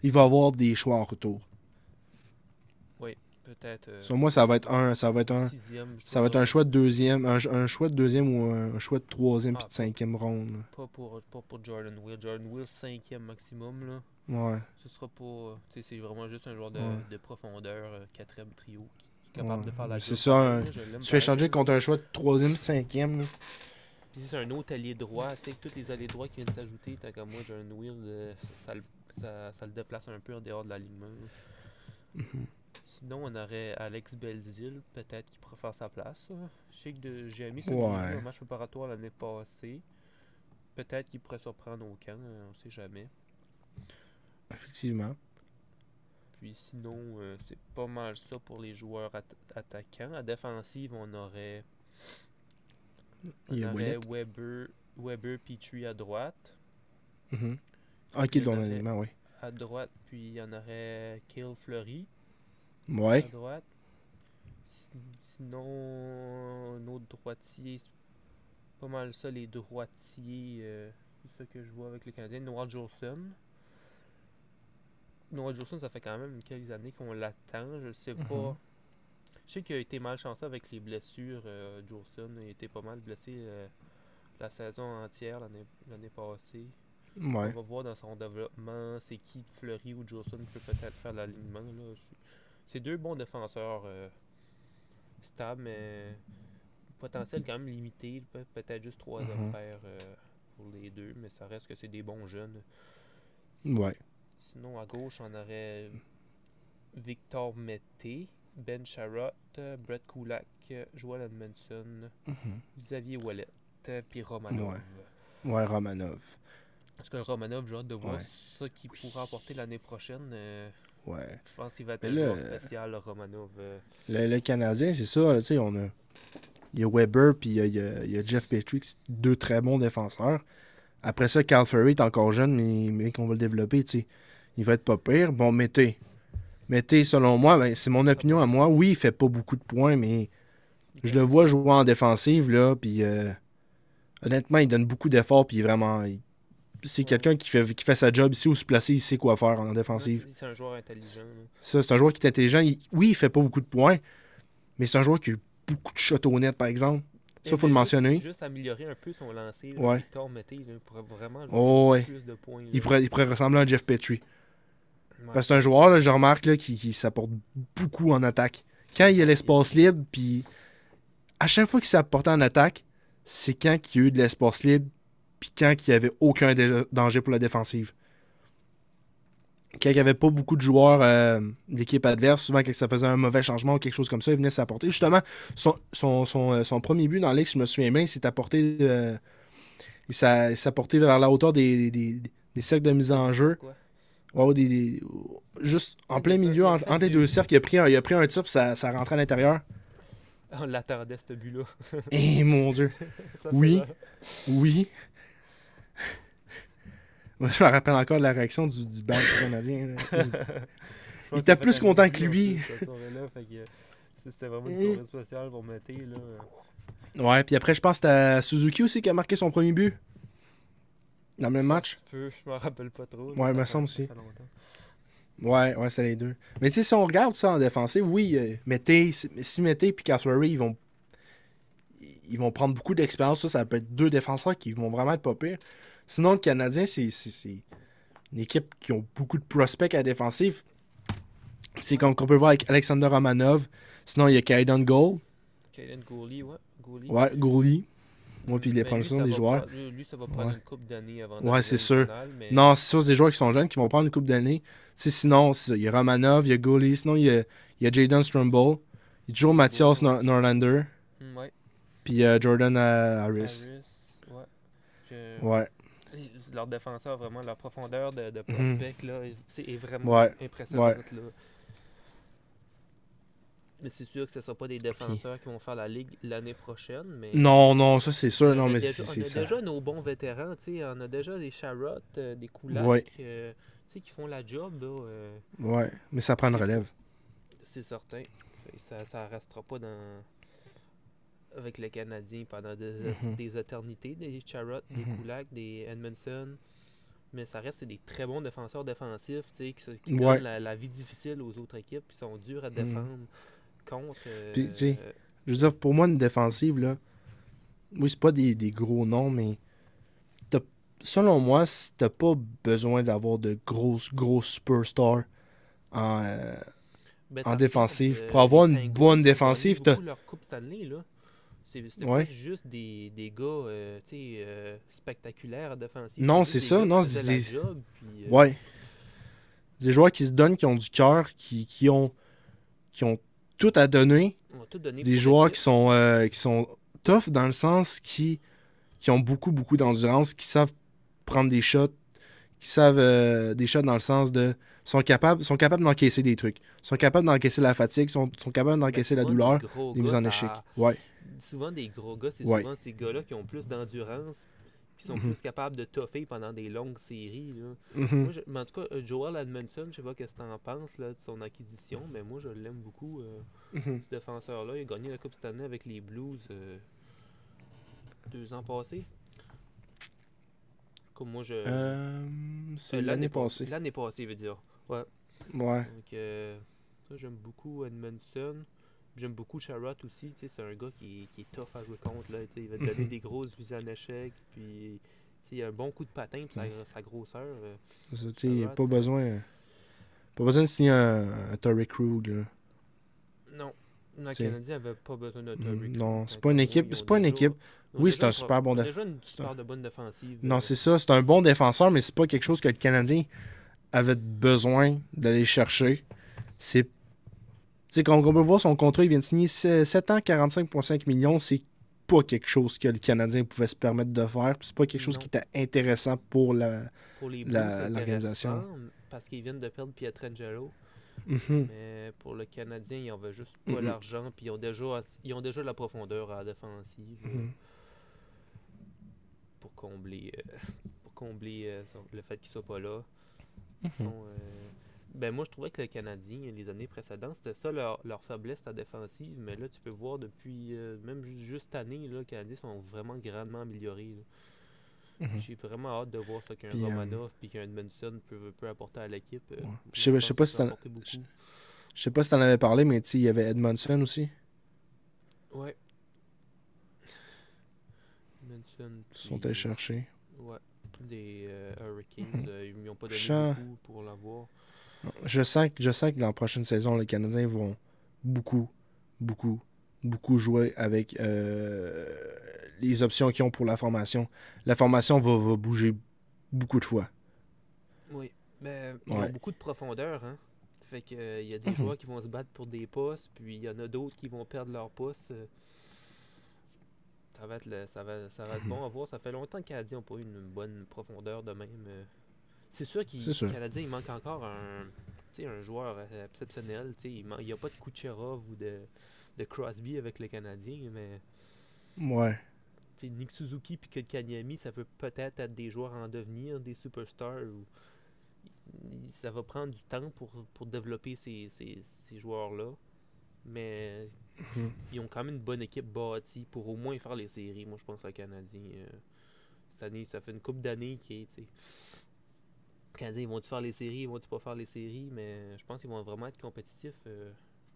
Il va avoir des choix en retour. Oui, peut-être. Sur moi, ça va être un Sixième, je ça va être un trouve, choix de deuxième, un choix de deuxième ou un choix de troisième puis de pas, cinquième ronde. pas pour Jordan Wheel. Jordan Wheel, cinquième maximum. Là. Ouais. Ce sera pas. C'est vraiment juste un joueur Ouais. de profondeur, quatrième trio, qui est Ouais. capable de faire la C'est job ça. pareil, là, je l'aime Tu fais pareil, changer là. contre un choix de 3e, 5e. Là. Puis c'est un autre allié droit, tu sais, tous les alliés droits qui viennent s'ajouter, tant qu'à moi, j'ai un Will, ça le déplace un peu en dehors de l'alignement. Mhm. Sinon, on aurait Alex Belzil, peut-être, qui pourrait faire sa place. Je sais que j'ai mis ça Ouais. un match préparatoire l'année passée. Peut-être qu'il pourrait surprendre au camp, on sait jamais. Effectivement. Puis sinon, c'est pas mal ça pour les joueurs attaquants. À défensive, Il y on a aurait Wallet. Weber Petrie à droite. Mhm. Ah, Puis qui il y en ton aurait alignement, oui. à droite, puis il y en aurait Kale Fleury à Ouais. droite. Sinon, un autre droitier, c'est pas mal ça, les droitiers, c'est ça que je vois avec le Canadien. Noah Jolson. Noah Jolson, ça fait quand même quelques années qu'on l'attend. Je sais pas. Mhm. Je sais qu'il a été malchanceux avec les blessures. Jolson a été pas mal blessé la saison entière l'année passée. On Ouais. va voir dans son développement c'est qui Fleury ou Jolson peut peut-être faire l'alignement. Là. C'est deux bons défenseurs stables, mais potentiel quand même limité. Peut-être juste 3 hommes Mhm. pairs pour les deux, mais ça reste que c'est des bons jeunes. Ouais. Sinon, à gauche, on aurait Victor Mété, Ben Sharott, Brett Kulak, Joel Edmondson, Mhm. Xavier Wallet, puis Romanov. Ouais. Ouais, Romanov. Parce que Romanov, j'ai hâte de voir Ouais. ce qu'il pourra apporter l'année prochaine. Ouais. Je pense qu'il va être Mais un là, joueur spécial, le Romanov. le Canadien, c'est ça. Tu sais, on a. Il y a Weber puis il y a Jeff Petrie, deux très bons défenseurs. Après ça, Cal Ferry est encore jeune, mais qu'on va le développer, tu sais. Il va être pas pire. Bon, Mété, selon moi, ben, c'est mon opinion à moi. Oui, il fait pas beaucoup de points, mais je le vois jouer en défensive, là, puis honnêtement, il donne beaucoup d'efforts, puis vraiment, c'est Ouais. quelqu'un qui fait sa job ici où se placer, il sait quoi faire en Non, défensive. c'est un joueur intelligent. Là. Ça, c'est un joueur qui est intelligent. Oui, il fait pas beaucoup de points, mais c'est un joueur qui a eu beaucoup de shots au net, par exemple. Ça, faut le Mais mentionner. juste améliorer un peu son lancer. Là, Ouais. Victor Mété là, pourrait vraiment ajouter Oh, beaucoup ouais. plus de points. Il Là. pourrait ressembler à Jeff Petrie. Ouais. Parce que c'est un joueur, là, je remarque, là, qui s'apporte beaucoup en attaque. Quand il y a l'espace libre, puis à chaque fois qu'il s'est apporté en attaque, c'est quand il y a eu de l'espace libre, puis quand il n'y avait aucun danger pour la défensive. Quand il n'y avait pas beaucoup de joueurs d'équipe adverse, souvent quand ça faisait un mauvais changement ou quelque chose comme ça, il venait s'apporter. Justement, son premier but dans la ligue, si je me souviens bien, il s'est apporté, il s'est apporté vers la hauteur des cercles de mise en jeu. Quoi? Ouais, juste en plein milieu, entre les deux cercles, il a pris un tir, puis ça rentrait à l'intérieur. On l'attendait, ce but-là. Eh mon Dieu. Ça, Oui. Oui. Moi, je me rappelle encore de la réaction du banc canadien. Il était plus content que lui. C'était vraiment une soirée spéciale pour Mété. Là. Ouais, puis après, je pense que c'était Suzuki aussi qui a marqué son premier but. Dans le même match. Je m'en rappelle pas trop. Ouais, il me semble aussi. Ça fait longtemps. Ouais, c'est les deux. Mais tu sais, si on regarde ça en défensive, oui, si Mété et Cathlery, ils vont prendre beaucoup d'expérience. Ça peut être deux défenseurs qui vont vraiment être pas pires. Sinon, le Canadien, c'est une équipe qui ont beaucoup de prospects à la défensive. C'est comme qu'on peut voir avec Alexander Romanov. Sinon, il y a Kaiden Gould. Kaiden Gouli, ouais. Ouais, Gouli. Moi, puis les promotions des joueurs. Lui, ça va prendre une couple d'années avant Ouais, c'est sûr. Mais... Non, c'est sûr, c'est des joueurs qui sont jeunes qui vont prendre une couple d'années. Sinon, il y a Romanov, il y a Gouli. Sinon, il y a Jadon Strumble. Il y a toujours Mathias Norlander. Ouais. Puis Jordan Harris. Ouais. Ouais. Leur défenseur, vraiment, leur profondeur de prospect, là, est vraiment impressionnante. Là. Mais c'est sûr que ce ne sera pas des défenseurs qui vont faire la Ligue l'année prochaine. Mais non, ça c'est sûr. on a ça. déjà nos bons vétérans. On a déjà des Sharott, des Kulak ouais. Qui font la job. Là, ouais, mais ça prend une relève. C'est certain. Ça ne restera pas avec les Canadiens pendant des éternités. Des Sharott, des Kulak, des Edmondson. Mais ça reste des très bons défenseurs défensifs qui donnent la vie difficile aux autres équipes. Ils sont durs à défendre contre. Puis, je veux dire, pour moi, une défensive, là, oui, c'est pas des gros noms, mais selon moi, t'as pas besoin d'avoir de grosses superstars en, Ben, en t'en regardes, défensive. Pour avoir les une Penguins bonne qui ont gagné défensive, t'as... beaucoup leur Coupe Stanley, là. C'était pas Ouais. juste des gars tu sais, spectaculaires à défensive. Non, C'était c'est juste des ça. gars qui Non, faisaient la job. Puis, Ouais. Des joueurs qui se donnent, qui ont du cœur, qui ont tout à donner. on va tout donner Des pour joueurs l'équipe. qui sont tough dans le sens qui ont beaucoup d'endurance, qui savent prendre des shots, qui savent des shots dans le sens de sont capables d'encaisser des trucs, sont capables d'encaisser la fatigue, sont capables Ben, d'encaisser la souvent, des douleur, gros des mises gars, en échec. Ouais, souvent des gros gars, c'est ouais. souvent ces gars-là qui ont plus d'endurance, qui sont Mhm. plus capables de toffer pendant des longues séries. Là. Mhm. Moi, mais en tout cas, Joel Edmondson, je sais pas ce que tu en penses là, de son acquisition, mais moi, je l'aime beaucoup, Mhm. ce défenseur-là. Il a gagné la Coupe cette année avec les Blues 2 ans passés. Comme moi, C'est l'année passée. L'année passée, veut dire. Ouais. Ouais. Donc, ça, j'aime beaucoup Edmondson. J'aime beaucoup Sherrod aussi. Tu sais, c'est un gars qui est tough à jouer contre. Là, tu sais, il va te donner Mhm. des grosses vues en échec. Puis, tu sais, il a un bon coup de patin. Puis sa grosseur. C'est ça, tu sais, Sherrod. pas besoin de signer un Torrey Krug, là. Non. Le Tu sais. Canadien n'avait pas besoin de Torrey Krug. Non, c'est Tant pas une qu'à moi, équipe. ils C'est ont pas une déjà- équipe. ils ont Oui, déjà c'est un un super bon ils ont défenseur. déjà une super de bonne défensive. Non, c'est ça. C'est un bon défenseur, mais c'est pas quelque chose que le Canadien avait besoin d'aller chercher. C'est. Tu sais, quand on peut voir son contrat, il vient de signer 7 ans, 45,5 millions. C'est pas quelque chose que le Canadien pouvait se permettre de faire. C'est pas quelque chose Non. qui était intéressant pour la. Pour les Blues, c'est l'organisation. intéressant parce qu'ils viennent de perdre Pietrangelo. Mhm. Mais pour le Canadien, ils n'avaient juste pas Mhm. l'argent. Puis ils ont déjà la profondeur à la défensive Mhm. pour combler, le fait qu'il soit pas là. Mhm. Sont, ben moi, je trouvais que le Canadien, les années précédentes, c'était ça leur faiblesse à défensive. Mais là, tu peux voir depuis, même juste cette année, là, les Canadiens sont vraiment grandement améliorés. Là. Mhm. J'ai vraiment hâte de voir ce qu'un Puis, Romanov et qu'un Edmondson peut apporter à l'équipe. ouais. Moi, Je sais pense pas qu'ils si peuvent t'en apporter beaucoup. je sais pas si t'en avais parlé, mais tu sais, il y avait Edmondson aussi. Ouais. Edmondson, Ils sont allés puis chercher. ouais, des Hurricanes, ils n'ont pas donné Chant. beaucoup pour l'avoir. Je sens que dans la prochaine saison, les Canadiens vont beaucoup, beaucoup, beaucoup jouer avec les options qu'ils ont pour la formation. La formation va bouger beaucoup de fois. Oui, mais ils ont Ouais. beaucoup de profondeur, hein. Fait que il y a des Mhm. joueurs qui vont se battre pour des postes, puis il y en a d'autres qui vont perdre leur poste. Ça va être bon à voir. Ça fait longtemps que les Canadiens n'ont pas eu une bonne profondeur de même. C'est sûr C'est qu'il sûr. Canadien, il manque encore un joueur exceptionnel. Il n'y a pas de Kucherov ou de Crosby avec les Canadiens, mais Ouais. Nick Suzuki et Kotkaniemi, ça peut peut-être être des joueurs en devenir, des superstars. Ça va prendre du temps pour développer ces joueurs-là. Mais Mhm. ils ont quand même une bonne équipe bâtie pour au moins faire les séries. Moi, je pense aux Canadiens. Cette année, ça fait une couple d'années qui est. Les Canadiens, ils vont-tu faire les séries, ils vont-tu pas faire les séries, mais je pense qu'ils vont vraiment être compétitifs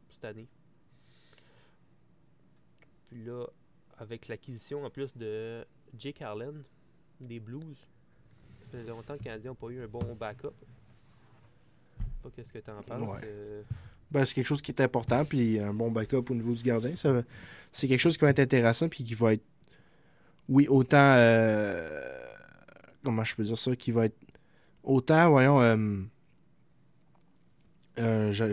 cette année. Puis là, avec l'acquisition en plus de Jake Allen, des Blues, ça fait longtemps que les Canadiens n'ont pas eu un bon backup. Je sais pas qu'est-ce que tu en penses. Ouais. Ben, c'est quelque chose qui est important, puis un bon backup au niveau du gardien. C'est quelque chose qui va être intéressant, puis qui va être, oui, autant, comment je peux dire ça, qui va être autant, voyons, je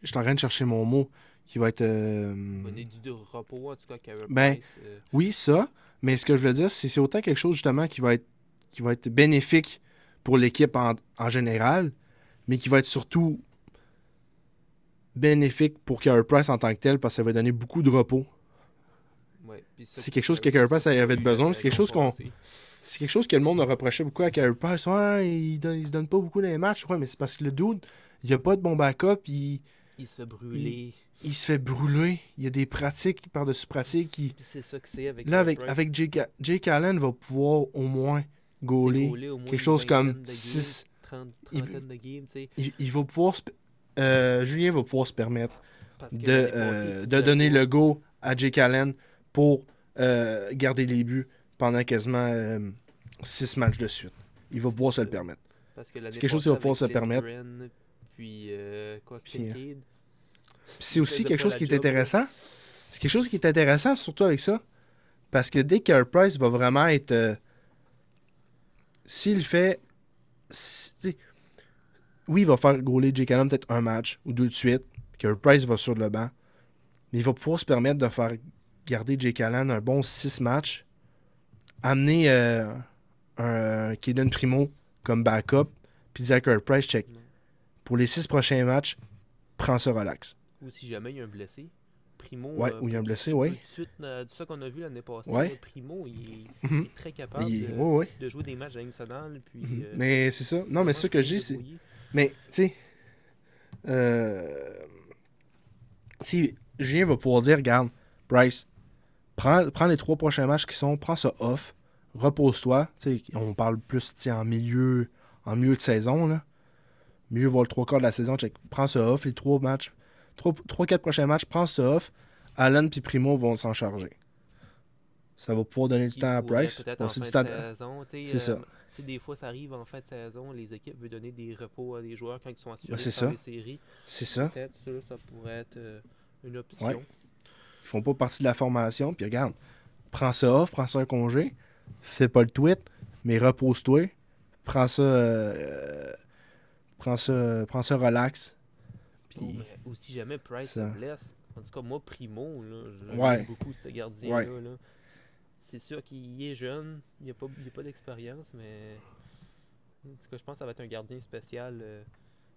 suis en train de chercher mon mot, qui va être, Donner du repos, en tout cas, Carey ben, Price. oui, ça, mais ce que je veux dire, c'est autant quelque chose, justement, qui va être bénéfique pour l'équipe en général, mais qui va être surtout bénéfique pour Carey Price en tant que tel, parce que ça va donner beaucoup de repos. Ouais, puis ça, C'est quelque chose que Carey Price avait besoin. C'est quelque chose passé. C'est quelque chose que le monde a reproché beaucoup à Carey Price. Ouais, il se donne pas beaucoup dans les matchs. Ouais, mais c'est parce que le dude, il a pas de bon backup. Il se fait brûler. Il se fait brûler. Il y a des pratiques par-dessus pratiques. Puis c'est ça que c'est avec Là, Carey Price. avec Jake Allen, va pouvoir au moins C'est gauler goaler au moins quelque une chose comme vingtaine de games, 6. trentaine de games, tu sais. Il va pouvoir Julien va pouvoir se permettre Parce que l'année passée, il de faisait donner pas. le go à Jake Allen pour garder les buts pendant quasiment 6 matchs de suite. il va pouvoir se le permettre. Parce que l'année C'est quelque chose qu'il va pouvoir se avec permettre. Lindgren, puis Puis, Kincaid. Puis c'est aussi faisait quelque pas chose la qui est job, intéressant. C'est quelque chose qui est intéressant, surtout avec ça. Parce que dès que Price va vraiment être... s'il fait... t'sais, oui, il va faire gauler Jake Allen peut-être un match ou deux de suite. Que Price va sur le banc. Mais il va pouvoir se permettre de faire garder Jake Allen un bon 6 matchs. Amener un Kaden Primo comme backup. Puis dire que Price, check. Pour les 6 prochains matchs, prends ça relax. Ou si jamais il y a un blessé. Primo, Ouais, ou il y a un blessé, ouais. tout de suite, de ça qu'on a vu l'année passée, Ouais. là, Primo, il Mhm. est très capable Ouais, ouais. de jouer des matchs nationaux. Puis, Mais c'est ça. Non, mais c'est ça que je dis, c'est... Mais, tu sais, Julien va pouvoir dire, regarde, Bryce, prends les 3 prochains matchs prends ça off, repose-toi. On parle plus en milieu de saison, là. Mieux voir le 3 quarts de la saison, check. Prends ça off, les 3-4 prochains matchs, prends ça off. Allen et Primo vont s'en charger. Ça va pouvoir donner du temps à Price. Peut-être Bon, en c'est fin du de temps. saison. C'est ça. Des fois, ça arrive en fin de saison, les équipes veulent donner des repos à des joueurs quand ils sont assurés c'est de ça. faire les séries. C'est ça. Peut-être ça pourrait être une option. Ouais. Ils font pas partie de la formation. Puis regarde, prends ça off, prends ça un congé. Fais pas le tweet, mais repose-toi. Prends ça relax. Puis, ou si jamais Price ça. se blesse. En tout cas, moi, Primo, là, Ouais. j'aime beaucoup ce gardien-là. Là. C'est sûr qu'il est jeune, il n'a pas d'expérience, mais en tout cas, je pense que ça va être un gardien spécial.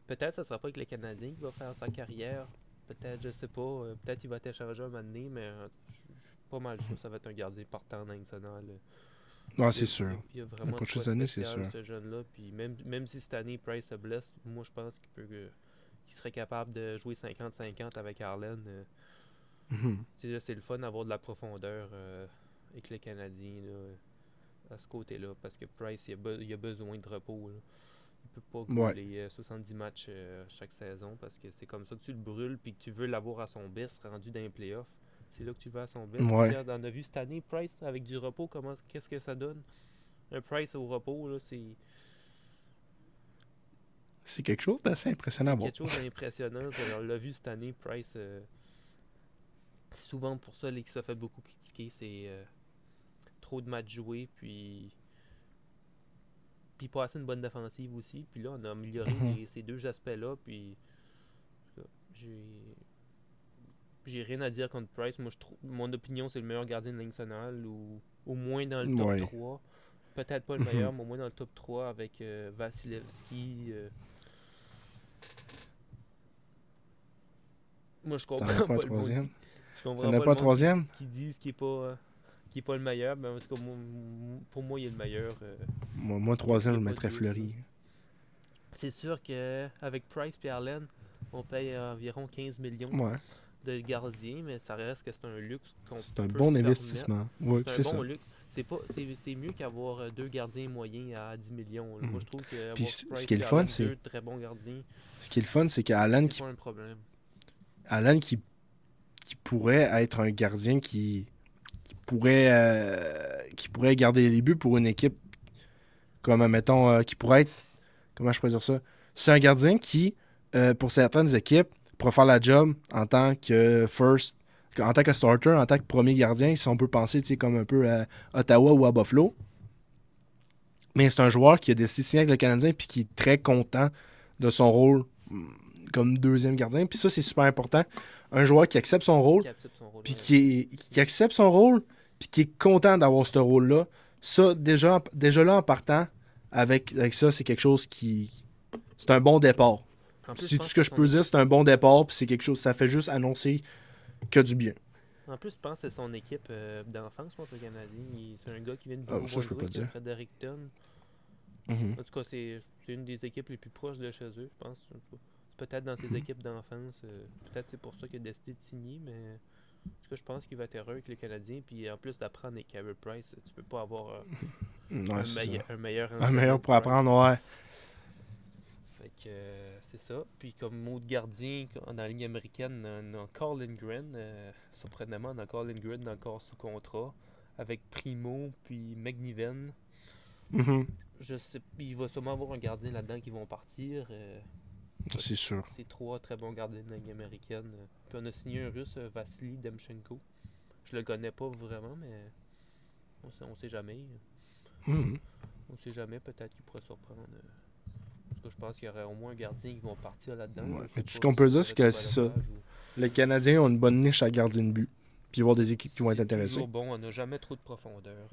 Peut-être que ce ne sera pas avec les Canadiens qui va faire sa carrière. Peut-être, je sais pas. Peut-être qu'il va être échangé un moment donné, mais je suis pas mal sûr que ça va être un gardien partant dans national. Non, c'est sûr. Il y a vraiment Les prochaines de quoi années, c'est spécial, sûr. ce jeune-là. Puis même si cette année Price se blesse, moi je pense qu'il serait capable de jouer 50-50 avec Harlan. C'est le fun d'avoir de la profondeur avec les Canadiens là, à ce côté-là. Parce que Price, il a besoin de repos. Là. Il peut pas gouler 70 matchs chaque saison parce que c'est comme ça que tu le brûles puis que tu veux l'avoir à son best rendu dans les playoffs. C'est là que tu vas à son best. Ouais. On a vu cette année, Price avec du repos, qu'est-ce que ça donne? Un Price au repos, là, c'est quelque chose d'assez impressionnant. C'est quelque chose d'impressionnant. On l'a vu cette année, Price. C'est souvent pour ça qu'il s'est fait beaucoup critiquer. C'est trop de matchs joués, puis pas assez une bonne défensive aussi. Puis là, on a amélioré ces deux aspects-là. Puis j'ai rien à dire contre Price. Moi, mon opinion, c'est le meilleur gardien de la Ligue nationale, ou au moins dans le top 3. Peut-être pas le meilleur, mais au moins dans le top 3 avec Vasilevski. Moi, je comprends pas le troisième. Je comprends pas le troisième qui disent qu'il est pas le meilleur. Mais en tout cas, pour moi, il est le meilleur. Moi, troisième, je le mettrais Fleury. C'est sûr qu'avec Price et Harlan, on paye environ 15 millions de gardiens, mais ça reste que c'est un luxe. C'est un bon investissement. Ouais, c'est un bon luxe. C'est mieux qu'avoir deux gardiens moyens à 10 millions. Moi, je trouve que ce qui est le fun, c'est deux très bons gardiens. Ce qui est le fun, c'est qu'Alan c'est pas un problème. Alan qui pourrait être un gardien qui pourrait garder les buts pour une équipe comme, mettons, qui pourrait être, comment je pourrais dire ça, c'est un gardien qui, pour certaines équipes, pourrait faire la job en tant que starter, en tant que premier gardien, si on peut penser, comme un peu à Ottawa ou à Buffalo. Mais c'est un joueur qui a décidé de signer avec le Canadien puis qui est très content de son rôle comme deuxième gardien. Puis ça, c'est super important. Un joueur qui accepte son rôle, puis qui accepte son rôle, puis qui est content d'avoir ce rôle-là. Ça, déjà là, en partant, avec ça, c'est quelque chose qui... C'est un bon départ. C'est tout ce que je peux dire, c'est un bon départ, puis c'est quelque chose, ça fait juste annoncer que du bien. En plus, je pense que c'est son équipe d'enfance, je pense, le Canadien. C'est un gars qui vient de ça, je peux pas dire. Fredericton. En tout cas, c'est une des équipes les plus proches de chez eux, je pense. Peut-être dans ses équipes d'enfance. Peut-être c'est pour ça qu'il a décidé de signer, mais en tout cas, je pense qu'il va être heureux avec les Canadiens. Puis en plus d'apprendre avec Carey Price, tu peux pas avoir un meilleur pour apprendre, ouais. Fait que c'est ça. Puis comme mot de gardien dans la ligne américaine, on a Carl Lindgren. Surprenamment, on a Carl Lindgren encore sous contrat avec Primo puis McNiven. Mhm. Je sais, il va sûrement avoir un gardien là-dedans qui vont partir. C'est sûr. C'est 3 très bons gardiens de la Ligue américaine. Puis on a signé un russe, Vassili Demchenko. Je le connais pas vraiment, mais on sait jamais. Mhm. On sait jamais, peut-être qu'il pourrait surprendre. Parce que je pense qu'il y aurait au moins un gardien qui vont partir là-dedans. Ouais. Je Mais sais tout ce pas qu'on peut si dire, ça c'est va que être c'est au ça. balotage ou... Les Canadiens ont une bonne niche à gardien de but. Puis il va y avoir des équipes qui vont être C'est intéressées. toujours bon, on n'a jamais trop de profondeur.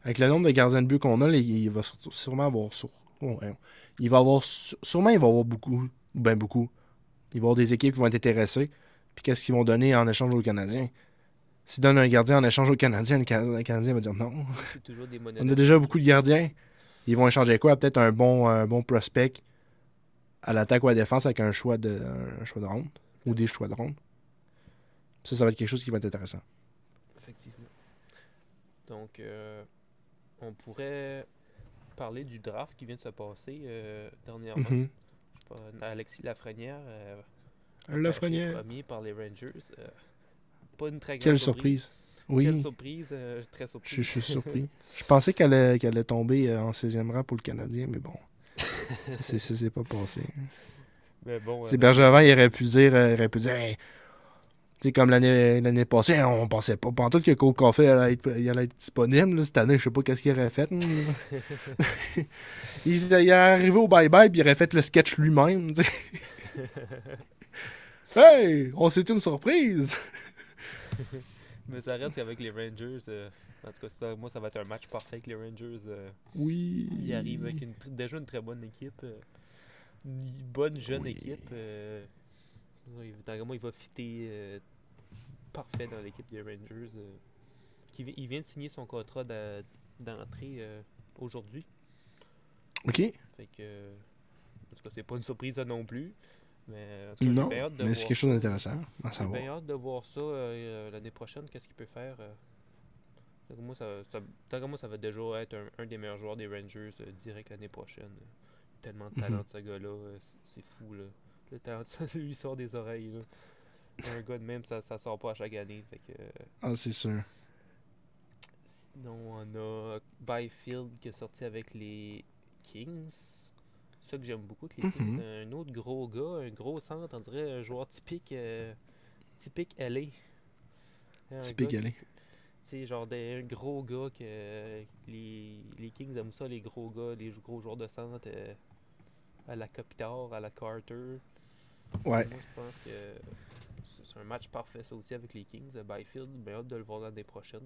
Avec le nombre de gardiens de but qu'on a, là, il va sûrement avoir... Il va avoir... Sûrement, il va avoir beaucoup. Ben beaucoup. Il va y avoir des équipes qui vont être intéressées. Puis qu'est-ce qu'ils vont donner en échange aux Canadiens? S'ils donnent un gardien en échange aux Canadiens, le Canadien va dire non. C'est toujours des monnaies On a d'échange. déjà beaucoup de gardiens. Ils vont échanger quoi? Peut-être un bon prospect à l'attaque ou à la défense avec un choix de ronde. Ou des choix de ronde. Ça va être quelque chose qui va être intéressant. Effectivement. Donc, on pourrait parler du draft qui vient de se passer dernièrement. Mhm. Je sais pas, Alexis Lafrenière, Lafrenière. premier par les Rangers. Pas une très grande Quelle surprise. Oui. Quelle surprise, très surprise. Je suis surpris. Je pensais qu'elle allait tomber en 16e rang pour le Canadien, mais bon. ça s'est pas passé. Mais bon, Bergevin, il aurait pu dire, hey, comme l'année passée, on pensait pas. Pendant tout que Cole Caulfield il allait être disponible. Là, cette année, je sais pas qu'est-ce qu'il aurait fait. il est arrivé au bye-bye puis il aurait fait le sketch lui-même. Hey, on s'est une surprise. Mais ça reste qu'avec les Rangers, en tout cas, moi, ça va être un match parfait avec les Rangers. Oui. Ils arrivent avec déjà une très bonne équipe. Une bonne jeune Oui. équipe. Moi, il va fitter parfait dans l'équipe des Rangers. Il vient de signer son contrat d'entrée aujourd'hui. OK. Fait que, en tout cas, c'est pas une surprise ça non plus. Mais en tout cas, Non, j'ai bien hâte de mais voir c'est quelque chose ça. d'intéressant à J'ai savoir. bien hâte de voir ça l'année prochaine. Qu'est-ce qu'il peut faire? Donc moi, tant que moi, ça va déjà être un des meilleurs joueurs des Rangers direct l'année prochaine. Tellement de talent de ce gars-là. C'est fou, là. Le talent de ça lui sort des oreilles, là. Un gars de même, ça sort pas à chaque année. Fait que, Ah, c'est sûr. sinon, on a Byfield qui est sorti avec les Kings. C'est ça que j'aime beaucoup avec les Kings. Un autre gros gars, un gros centre, on dirait un joueur typique LA. Typique LA. Tu sais, genre un gros gars que les Kings aiment ça, les gros gars, les gros joueurs de centre à la Kopitar, à la Carter. Ouais. Moi, je pense que c'est un match parfait, ça aussi, avec les Kings. Byfield, bien hâte de le voir l'année prochaine.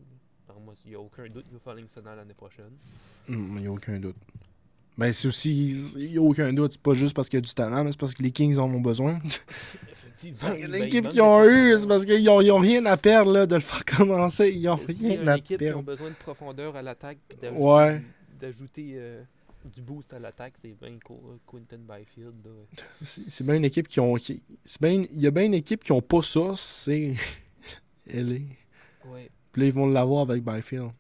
Alors, moi, il n'y a aucun doute qu'il va faire l'international l'année prochaine. Il n'y a aucun doute. Ben, c'est aussi. Il n'y a aucun doute. C'est pas juste parce qu'il y a du talent, mais c'est parce que les Kings en ont besoin. Effectivement. L'équipe qu'ils ont eu, c'est parce qu'ils ont rien à perdre là, de le faire commencer. Ils ont rien à équipe qui ont perdre. besoin de profondeur à l'attaque puis d'ajouter du boost à l'attaque, c'est bien Quinton Byfield. Là. C'est bien une équipe qui ont. Il y a bien une équipe qui ont pas ça, c'est. LA. Ouais. Puis là, ils vont l'avoir avec Byfield.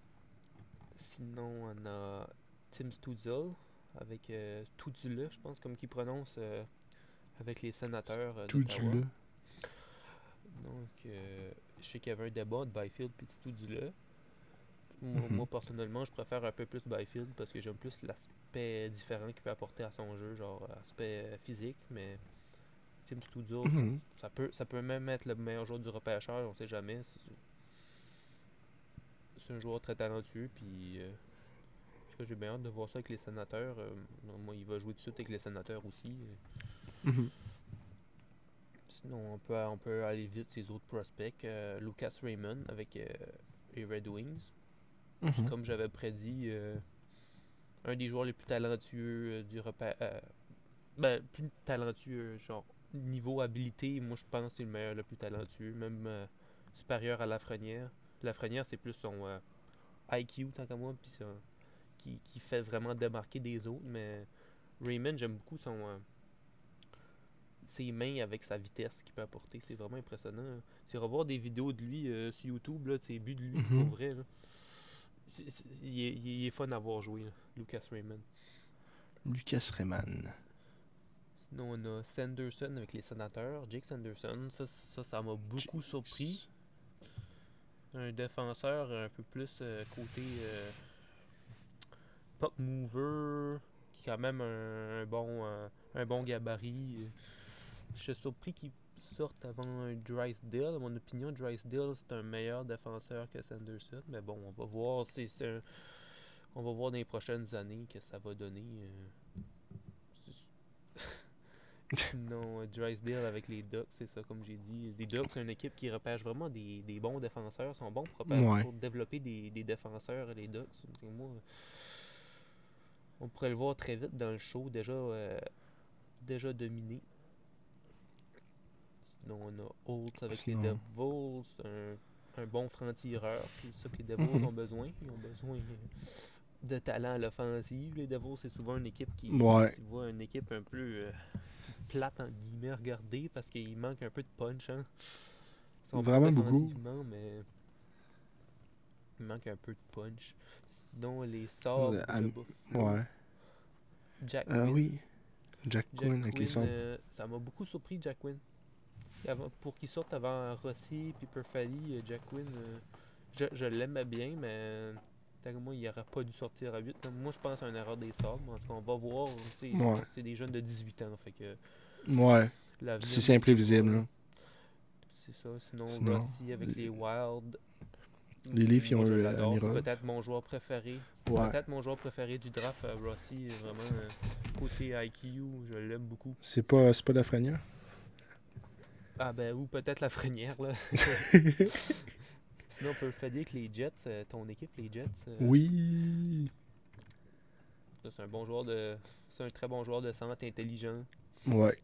Sinon, on a Tim Stützle avec Tudzula, je pense, comme qu'il prononce avec les sénateurs d'Ottawa. Donc, je sais qu'il y avait un débat de Byfield et Stützle. Moi, personnellement, je préfère un peu plus Byfield parce que j'aime plus l'aspect différent qu'il peut apporter à son jeu, genre aspect physique, mais Tim Stützle, ça peut même être le meilleur joueur du repêcheur, on sait jamais. C'est un joueur très talentueux, puis j'ai bien hâte de voir ça avec les sénateurs. Moi, il va jouer tout de suite avec les sénateurs aussi. Sinon, on peut aller vite ces autres prospects. Lucas Raymond avec les Red Wings. Comme j'avais prédit, un des joueurs les plus talentueux du repêchage. Plus talentueux, genre niveau habilité, moi je pense que c'est le meilleur, le plus talentueux, même supérieur à Lafrenière. Lafrenière, c'est plus son IQ, tant qu'à moi, puis qui fait vraiment démarquer des autres, mais Raymond, j'aime beaucoup ses mains avec sa vitesse qu'il peut apporter, c'est vraiment impressionnant. C'est revoir des vidéos de lui sur YouTube, là, de ses buts de lui, pour vrai. Là. Il est fun à voir jouer, là, Lucas Raymond. Lucas Raymond. Sinon, on a Sanderson avec les sénateurs. Jake Sanderson, ça m'a beaucoup surpris. Un défenseur un peu plus côté puck mover, qui a quand même un bon gabarit. Je suis surpris qu'il sorte avant un Drysdale. À mon opinion, Drysdale, c'est un meilleur défenseur que Sanderson. Mais bon, on va voir. On va voir dans les prochaines années que ça va donner. Non, Drysdale avec les Ducks, c'est ça, comme j'ai dit. Les Ducks, c'est une équipe qui repêche vraiment des bons défenseurs. Ils sont bons pour développer des défenseurs, les Ducks. Moi, on pourrait le voir très vite dans le show, déjà dominé. Sinon, on a Holtz avec les Devils, un bon franc-tireur. C'est ça que les Devils ont besoin. Ils ont besoin de talent à l'offensive. Les Devils, c'est souvent une équipe qui... Tu vois, une équipe un peu... plate en guillemets à regarder parce qu'il manque un peu de punch. Hein. Ils sont vraiment beaucoup. Mais il manque un peu de punch. Sinon, les sabres. Jack Quinn. Oui. Jack Quinn avec les sabres. Ça m'a beaucoup surpris, Jack Quinn. Pour qu'il sorte avant Rossi et Perfali, Jack Quinn, je l'aimais bien, mais moi, il n'aurait pas dû sortir à 8. Moi, je pense à une erreur des sabres. En tout cas, on va voir. C'est des jeunes de 18 ans. Fait que, c'est imprévisible. Là. C'est ça. Sinon, Rossi avec les Wild. Les Leafs, ils ont eu Amirov. C'est peut-être mon joueur préféré. Peut-être mon joueur préféré du draft, Rossi. Vraiment, côté IQ, je l'aime beaucoup. C'est pas Lafrenière? Ah ben, ou peut-être Lafrenière, là. Sinon, on peut le faire dire que les Jets, ton équipe, les Jets. Oui. C'est c'est un très bon joueur de centre, intelligent. Ouais.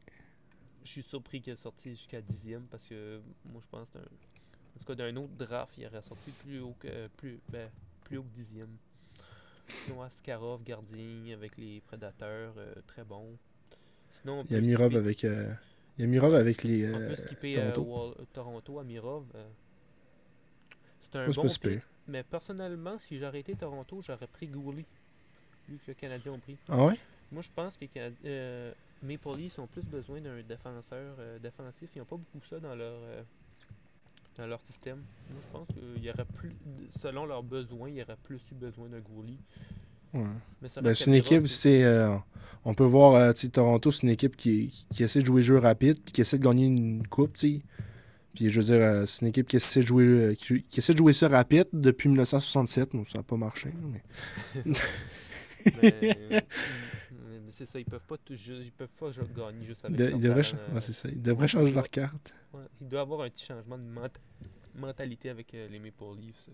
Je suis surpris qu'il ait sorti jusqu'à 10e parce que moi, je pense que en tout cas, d'un autre draft, il aurait sorti plus haut que 10e. Sinon, Askarov, gardien avec les Prédateurs, très bon. Sinon, il y a Mirov avec les on peut skipper Toronto, Amirov. C'est un bon pick. Mais personnellement, si j'aurais été Toronto, j'aurais pris Gourley, vu que les Canadiens ont pris. Ah ouais? Moi, je pense que Maple Leafs ont plus besoin d'un défenseur défensif. Ils n'ont pas beaucoup ça dans leur système. Moi, je pense qu'il y aurait plus, selon leurs besoins, il y aurait plus eu besoin d'un Gourley. Ouais. C'est une équipe, on peut voir, Toronto, c'est une équipe qui essaie de jouer jeu rapide, qui essaie de gagner une coupe, t'sais. Puis je veux dire, c'est une équipe qui essaie de jouer ça rapide depuis 1967. Donc ça n'a pas marché. Mais c'est ça, ils peuvent pas gagner juste avec ils devraient changer leur carte. Ouais, il doit y avoir un petit changement de mentalité avec les Maple Leafs.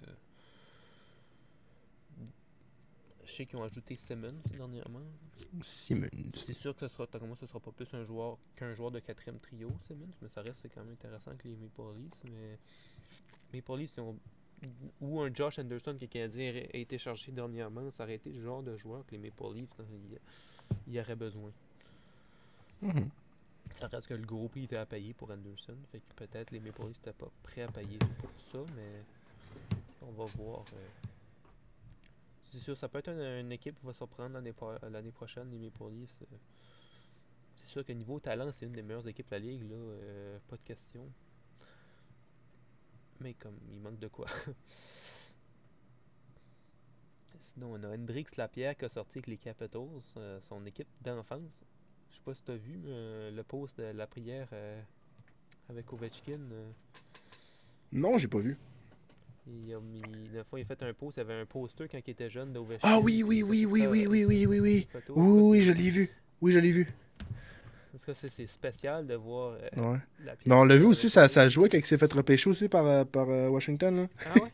Je sais qu'ils ont ajouté Simmons dernièrement. Simmons. C'est sûr que ce sera pas plus qu'un joueur de 4e trio, Simmons, mais ça reste quand même intéressant que les Maple Leafs. Mais Maple Leafs ou un Josh Anderson qui est canadien a été cherché dernièrement, ça aurait été le genre de joueur que les Maple Leafs y auraient besoin. Mm-hmm. Ça reste que le gros prix était à payer pour Anderson, fait que peut-être les Maple Leafs n'étaient pas prêts à payer pour ça, mais on va voir. C'est sûr, ça peut être une équipe qui va surprendre l'année prochaine, les Maple Leafs. C'est sûr que niveau talent, c'est une des meilleures équipes de la Ligue, là, pas de question. Mais comme, il manque de quoi. Sinon, on a Hendrix Lapierre qui a sorti avec les Capitals, son équipe d'enfance. Je sais pas si tu as vu le post de la prière avec Ovechkin. Non, j'ai pas vu. Il a fait un post, il y avait un poster quand il était jeune d'Ovechkin. Ah oui. Oui, je l'ai vu. Oui, je l'ai vu. Parce que c'est spécial de voir la pièce. Mais on l'a vu aussi, ça jouait quand il s'est fait repêcher aussi par Washington. Là. Ah ouais?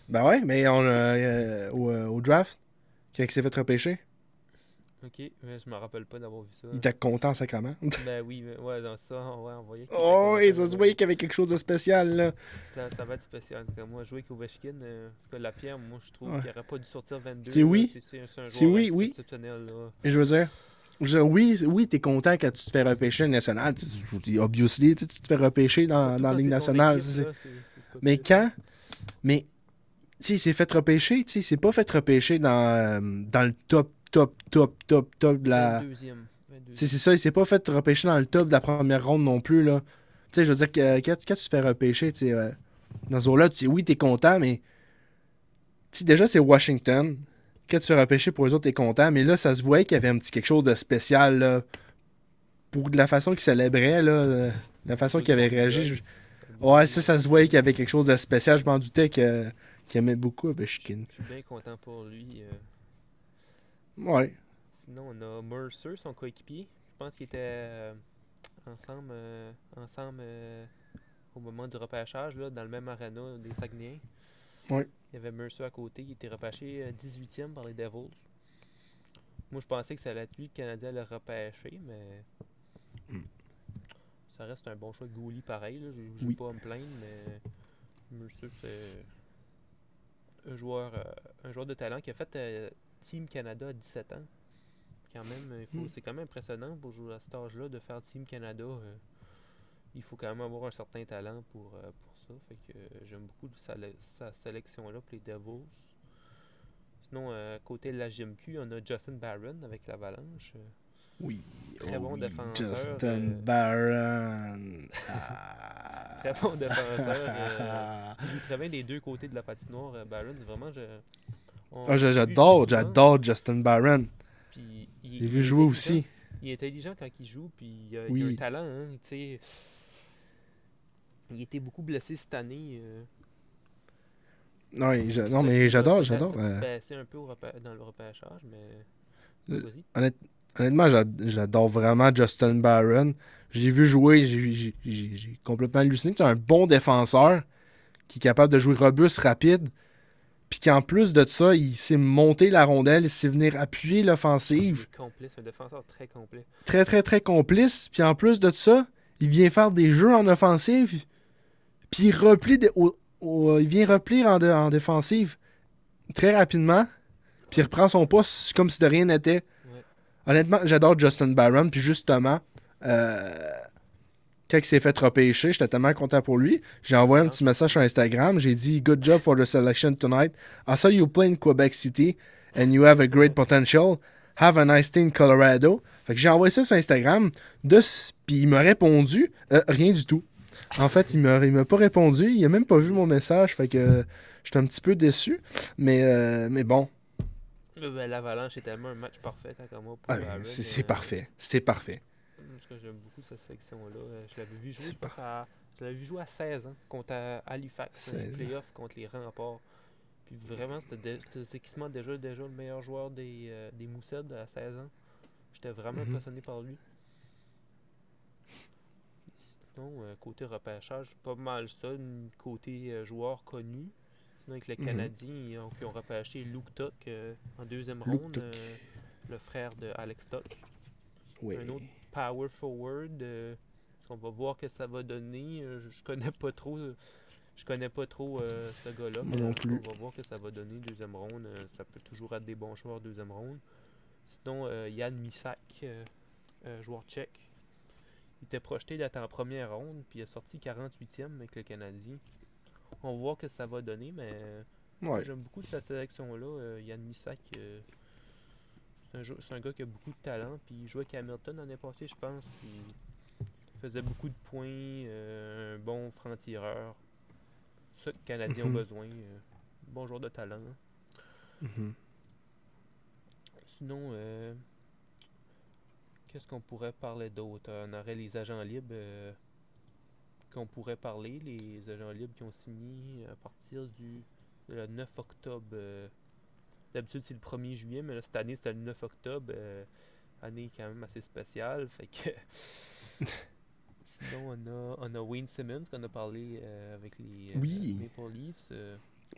Ben ouais, mais au draft, quand il s'est fait repêcher. Ok, mais je me rappelle pas d'avoir vu ça. Il était content sacrément. Ben oui, mais ouais, dans ça, on voyait qu'il oui, ça se voyait qu'il y avait quelque chose de spécial, là. Ça va être spécial. Moi, jouer avec Ovechkin, la pierre, moi, je trouve qu'il n'aurait pas dû sortir 22. C'est oui. C'est un joueur exceptionnel, là. Je veux dire, oui, t'es content quand tu te fais repêcher national. Obviously, tu te fais repêcher dans la Ligue nationale. Mais quand... Mais, tu sais, il s'est fait repêcher, tu sais, il s'est pas fait repêcher dans le top de la... 22e. C'est ça, il s'est pas fait repêcher dans le top de la première ronde non plus, là. Tu sais, je veux dire, que quand tu te fais repêcher, tu sais, dans ce rôle-là, oui, t'es content, mais... Tu sais, déjà, c'est Washington. quand tu fais repêcher pour eux autres, t'es content. Mais là, ça se voyait qu'il y avait un petit quelque chose de spécial, là. Pour de la façon qu'il célébrait, là. La façon qu'il avait réagi. Ouais, ça se voyait qu'il y avait quelque chose de spécial. Je m'en doutais qu'il aimait beaucoup Ovechkin. Je suis bien content pour lui. Ouais. Sinon, on a Mercer, son coéquipier. Je pense qu'ils étaient ensemble, au moment du repêchage, là, dans le même aréna des Saguenayens. Ouais. Il y avait Mercer à côté, il était repêché 18e par les Devils. Moi, je pensais que ça allait être lui, le Canadien, à le repêcher, mais ça reste un bon choix de goalie pareil. Je pas à me plaindre, mais Mercer, c'est un joueur de talent qui a fait Team Canada à 17 ans. Quand même, c'est quand même impressionnant pour jouer à cet âge-là de faire Team Canada. Il faut quand même avoir un certain talent pour ça. Fait que j'aime beaucoup sa sélection-là pour les Devils. Sinon, côté de la GMQ, on a Justin Barron avec l'Avalanche. Oui. Très bon défenseur. Justin Barron. Très bon défenseur. Il joue très bien des deux côtés de la patinoire. Barron, vraiment, j'adore Justin Barron. Puis j'ai vu jouer aussi. Il est intelligent quand il joue, puis il a un talent. Hein, il était beaucoup blessé cette année. Non, mais j'adore. C'est un peu dans le repêchage, mais honnêtement, j'adore vraiment Justin Barron. Je l'ai vu jouer, j'ai complètement halluciné. C'est un bon défenseur qui est capable de jouer robuste, rapide. Puis qu'en plus de ça, il sait monter la rondelle, il sait venir appuyer l'offensive. Il est complice, un défenseur très complet. Très, très, très complice. Puis en plus de ça, il vient faire des jeux en offensive. Puis il replie il vient replier en défensive très rapidement. Puis il reprend son poste comme si de rien n'était. Ouais. Honnêtement, j'adore Justin Barron. Puis justement, quand il s'est fait repêcher, j'étais tellement content pour lui. J'ai envoyé un petit message sur Instagram. J'ai dit « Good job for the selection tonight. I saw you play in Quebec City and you have a great potential. Have a nice day in Colorado. » Fait que j'ai envoyé ça sur Instagram. Puis il m'a répondu rien du tout. En fait, il m'a pas répondu. Il a même pas vu mon message. Fait que j'étais un petit peu déçu. Mais bon. L'Avalanche est tellement un match parfait comme moi pour c'est parfait. C'est parfait. J'aime beaucoup cette section-là. Je l'avais vu jouer à 16 ans contre Halifax, un playoff contre les Remparts. Puis vraiment, c'était équipement déjà le meilleur joueur des Moussets à 16 ans. J'étais vraiment impressionné par lui. Sinon, côté repêchage, pas mal ça. Côté joueur connu. Sinon, avec les Canadiens qui ont repêché Luke Tuck en deuxième ronde, le frère de Alex Tuck. Oui. Un autre power forward. On va voir que ça va donner. Je connais pas trop ce gars-là. Moi non plus. On va voir que ça va donner deuxième ronde. Ça peut toujours être des bons joueurs deuxième ronde. Sinon, Jan Mysak, joueur tchèque. Il était projeté d'être en première ronde, puis il a sorti 48e avec le Canadien. On va voir que ça va donner, mais j'aime beaucoup sa sélection-là. Jan Mysak, c'est un gars qui a beaucoup de talent, puis il jouait avec Hamilton l'année passée, je pense. Puis il faisait beaucoup de points, un bon franc-tireur. Ça que les Canadiens ont besoin. Bon joueur de talent. Sinon, qu'est-ce qu'on pourrait parler d'autre? On aurait les agents libres qu'on pourrait parler. Les agents libres qui ont signé à partir du 9 octobre. D'habitude, c'est le 1er juillet, mais là, cette année, c'est le 9 octobre. Année quand même assez spéciale. Fait que... Sinon, on a Wayne Simmons qu'on a parlé avec les Maple Leafs.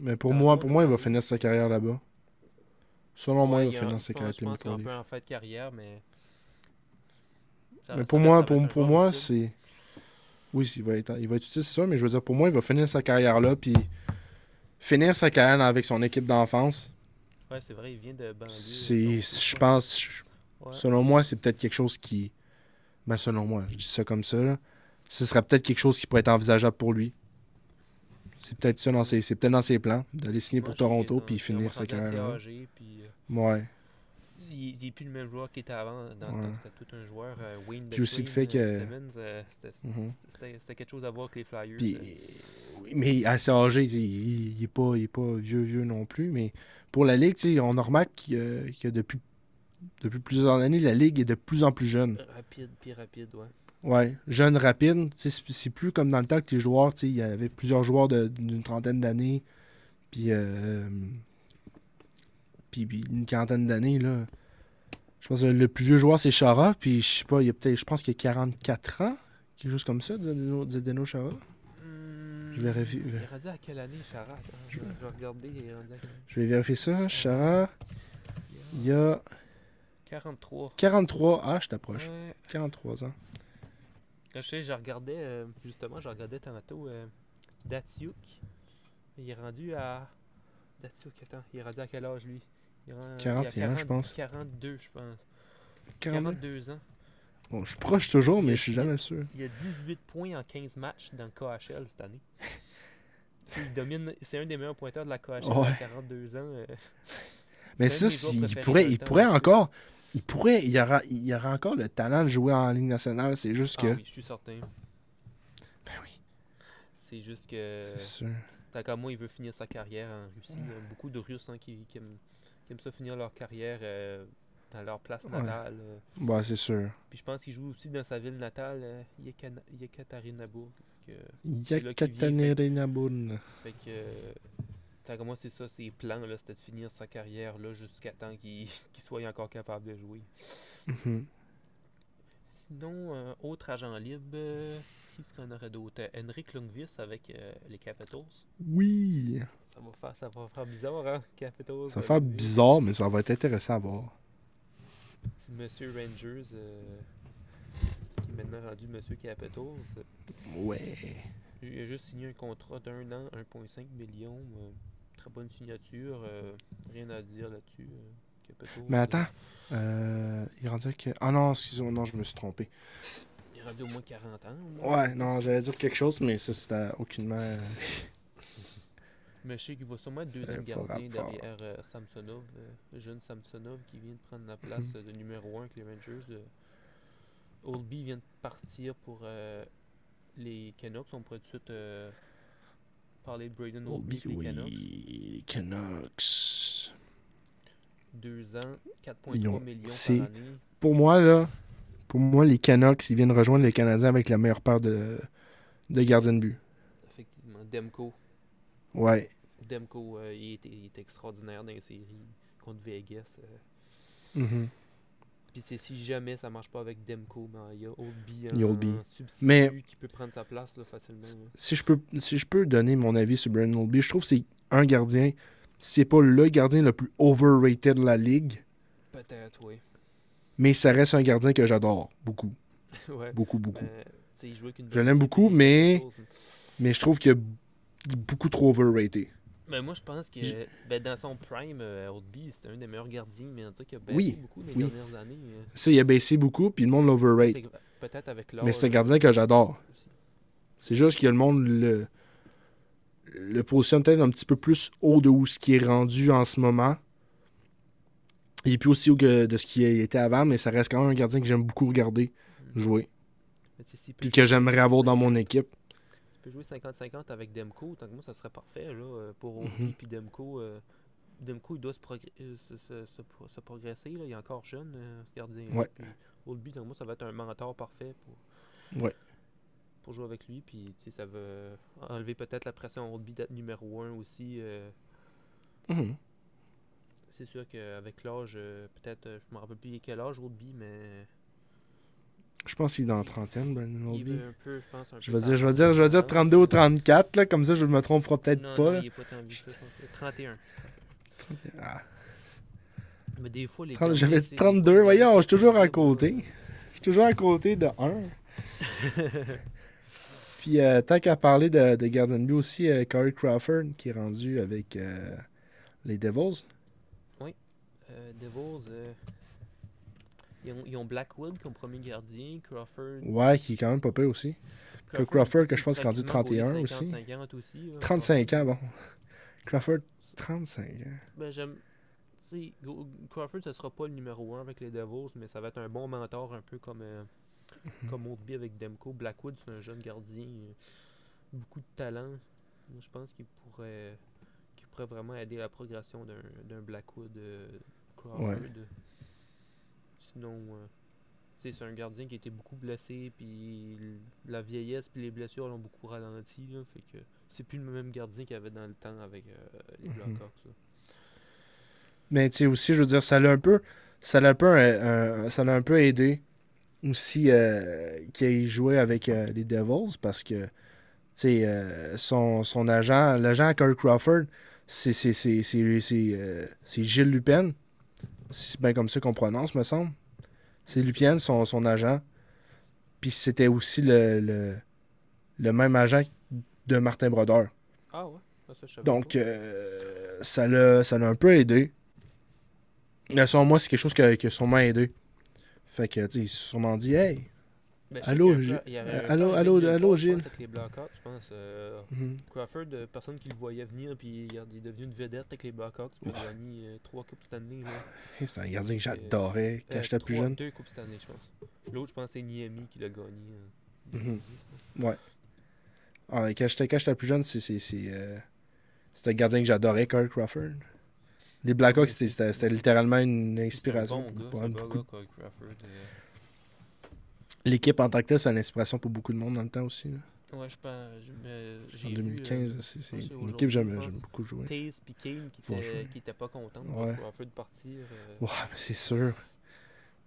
Mais pour moi, il va finir sa carrière là-bas. Selon moi, il va finir sa carrière avec les Maple Leafs. Je pense qu'il est un peu en fin de carrière, mais... Mais pour moi, c'est... Oui, il va être utile, c'est sûr, mais je veux dire, pour moi, il va finir sa carrière là, puis finir sa carrière avec son équipe d'enfance. Ouais, c'est vrai, il vient de banlieue. Je pense, selon moi, c'est peut-être quelque chose qui... Ben, selon moi, je dis ça comme ça, là. Ce serait peut-être quelque chose qui pourrait être envisageable pour lui. C'est peut-être ça dans ses plans, d'aller signer pour Toronto, puis finir sa carrière là. Ouais. Il n'est plus le même joueur qu'il était avant. C'était tout un joueur. Wayne puis aussi le fait que... Simmons, c'était quelque chose à voir avec les Flyers. Puis, Oui, mais assez âgé, il est pas vieux non plus, mais pour la Ligue, tu sais, on remarque que depuis plusieurs années, la Ligue est de plus en plus jeune. Rapide, puis rapide, ouais. Ouais, jeune, rapide. Tu sais, c'est plus comme dans le temps que les joueurs, tu sais, il y avait plusieurs joueurs d'une trentaine d'années, puis, puis une quarantaine d'années, là. Je pense que le plus vieux joueur, c'est Chara, puis je sais pas, je pense qu'il a 44 ans, quelque chose comme ça, Zdeno Chara. Je vérifie. Il est rendu à quelle année, Chara? Attends, je vais regarder, il est rendu à quelle année? Je vais vérifier ça. Chara, il y a 43. 43. Ah, je t'approche. Ouais. 43 ans. Je sais, justement, je regardais tantôt Datsuk. Il est rendu à... Datsuk, attends, il est rendu à quel âge, lui? Il 41, je pense. 42, je pense. 42. 42 ans. Bon, je suis proche toujours, mais je suis jamais sûr. Il a 18 points en 15 matchs dans le KHL cette année. Il domine, c'est un des meilleurs pointeurs de la KHL à 42 ans. Mais ça, il pourrait encore... il y aura encore le talent de jouer en Ligue nationale, c'est juste que... Ah oui, je suis certain. Ben oui. C'est juste que... C'est sûr. Tant qu'à moi, il veut finir sa carrière en Russie. Il y a beaucoup de Russes qui aiment ça finir leur carrière dans leur place natale. Bah, c'est sûr. Puis je pense qu'il joue aussi dans sa ville natale, Yekaterinbourg. Yekaterinbourg. Fait que... Tant que moi, c'est ça, ses plans, là, c'était de finir sa carrière là, jusqu'à temps qu'il soit encore capable de jouer. Mm-hmm. Sinon, autre agent libre, qui est-ce qu'on aurait d'autre? Henrik Lundqvist avec les Capitals. Oui! Ça va faire bizarre, hein, Capitals. Ça va faire bizarre, mais ça va être intéressant à voir. C'est Monsieur Rangers, qui est maintenant rendu Monsieur Capitals. Ouais. Il a juste signé un contrat d'1 an, 1,5 million. Très bonne signature. Rien à dire là-dessus. Capitals, Mais attends. Il rendait que... Ah non, excusez-moi, non, je me suis trompé. Il est rendu au moins 40 ans. Ouais, non, j'allais dire quelque chose, mais ça, c'était aucunement... Mais je sais qu'il va sûrement être deuxième gardien derrière Samsonov, jeune Samsonov qui vient de prendre la place de numéro 1 avec les Rangers. Oldby vient de partir pour les Canucks. On pourrait tout de suite parler de Braden Oldby oui, les Canucks. Les Canucks. 2 ans, 4,3 millions par année. Pour moi, les Canucks, ils viennent rejoindre les Canadiens avec la meilleure paire de gardiens de but. Effectivement. Demko. Ouais. Demko, il était extraordinaire dans les séries contre Vegas. Mm-hmm. Puis si jamais ça marche pas avec Demko, ben, il y a Oldby en substitut qui peut prendre sa place là, facilement. Là. Si je peux donner mon avis sur Braden Oldby, je trouve que c'est un gardien, c'est pas le gardien le plus overrated de la ligue. Peut-être, oui. Mais ça reste un gardien que j'adore beaucoup. Ouais. Beaucoup. Je l'aime beaucoup, mais je trouve qu'il est beaucoup trop overrated. Mais moi, je pense que dans son prime, Oldby, c'était un des meilleurs gardiens, mais on dirait qu'il a baissé beaucoup dans les dernières années. Ça, il a baissé beaucoup, puis le monde l'overrate. Peut-être avec l'âge. Mais c'est un gardien que j'adore. C'est juste que le monde le positionne peut-être un petit peu plus haut de où ce qui est rendu en ce moment. Il est plus aussi haut que de ce qui était avant, mais ça reste quand même un gardien que j'aime beaucoup regarder jouer. Puis que j'aimerais avoir dans mon équipe. Tu peux jouer 50-50 avec Demko, tant que moi ça serait parfait là, pour Oldby puis Demko. Demko il doit se progresser, là. Il est encore jeune, ce gardien. Ouais. Oldby, tant que moi ça va être un mentor parfait pour jouer avec lui. Puis ça va enlever peut-être la pression Oldby d'être numéro 1 aussi. C'est sûr qu'avec l'âge, peut-être, je me rappelle plus quel âge Oldby, mais... Je pense qu'il est dans la trentaine, Brandon Oldby. Il est un peu, je pense, je vais dire 32 ou 34, là, comme ça je me tromperai peut-être pas. Non, il est pas tant vieux, c'est 31. Ah. Mais des fois, j'avais dit 32, voyons, je suis toujours à côté. Je suis toujours à côté de 1. Puis, tant qu'à parler de gardien de but aussi, Corey Crawford, qui est rendu avec les Devils. Oui, Devils... Ils ont Blackwood comme premier gardien, Crawford... Ouais, qui est quand même pas pire aussi. Crawford, que je pense qu'il est rendu 31 aussi. 35 ans, bon. Crawford, 35 ans. Ben, Crawford, ce sera pas le numéro 1 avec les Devils, mais ça va être un bon mentor, un peu comme Oldby avec Demko. Blackwood, c'est un jeune gardien, beaucoup de talent. Moi, je pense qu'il pourrait vraiment aider la progression d'un Blackwood Crawford. Ouais. Sinon, c'est un gardien qui a été beaucoup blessé, puis la vieillesse puis les blessures l'ont beaucoup ralenti. Là, fait que c'est plus le même gardien qu'il y avait dans le temps avec les Blackhawks. Là. Mais tu sais aussi, je veux dire, ça l'a un peu aidé aussi qu'il ait joué avec les Devils parce que tu sais, son agent, l'agent à Corey Crawford, c'est Gilles Lupien. C'est bien comme ça qu'on prononce, me semble. C'est Lupien, son agent. Puis c'était aussi le même agent de Martin Brodeur. Ah ouais? Ça, je savais Donc, pas. ça l'a un peu aidé. Mais selon moi, c'est quelque chose qui a sûrement aidé. Fait que, tu sais, ils se sont sûrement dit, hey, Ben, je sais allô, il y avait un allô, plan allô, avec allô, je pense, Gilles. avec les Blackhawks, je pense. Mhm. Crawford, personne qui le voyait venir, puis il est devenu une vedette avec les Blackhawks, puis il a gagné 3 Coupes Stanley. Là. Hey, c'est un gardien que j'adorais quand j'étais plus jeune. 2 Coupes Stanley, je pense. L'autre, je pense, c'est Niemi qui l'a gagné. Mhm. Ouais. Ah, quand j'étais plus jeune, c'était un gardien que j'adorais, Corey Crawford. Les Blackhawks, c'était littéralement une inspiration. C'est un bon gars, pour c'est un beaucoup bon gars, Corey Crawford. L'équipe en tant que telle, c'est une inspiration pour beaucoup de monde dans le temps aussi. Là. Ouais, je pense. En J'ai 2015, vu, c'est je pense que une aujourd'hui, équipe que je j'aime pense, beaucoup jouer. Taze et Kane Faut jouer. qui étaient pas contents de Ouais. voir Crawford partir. Ouais, mais c'est sûr.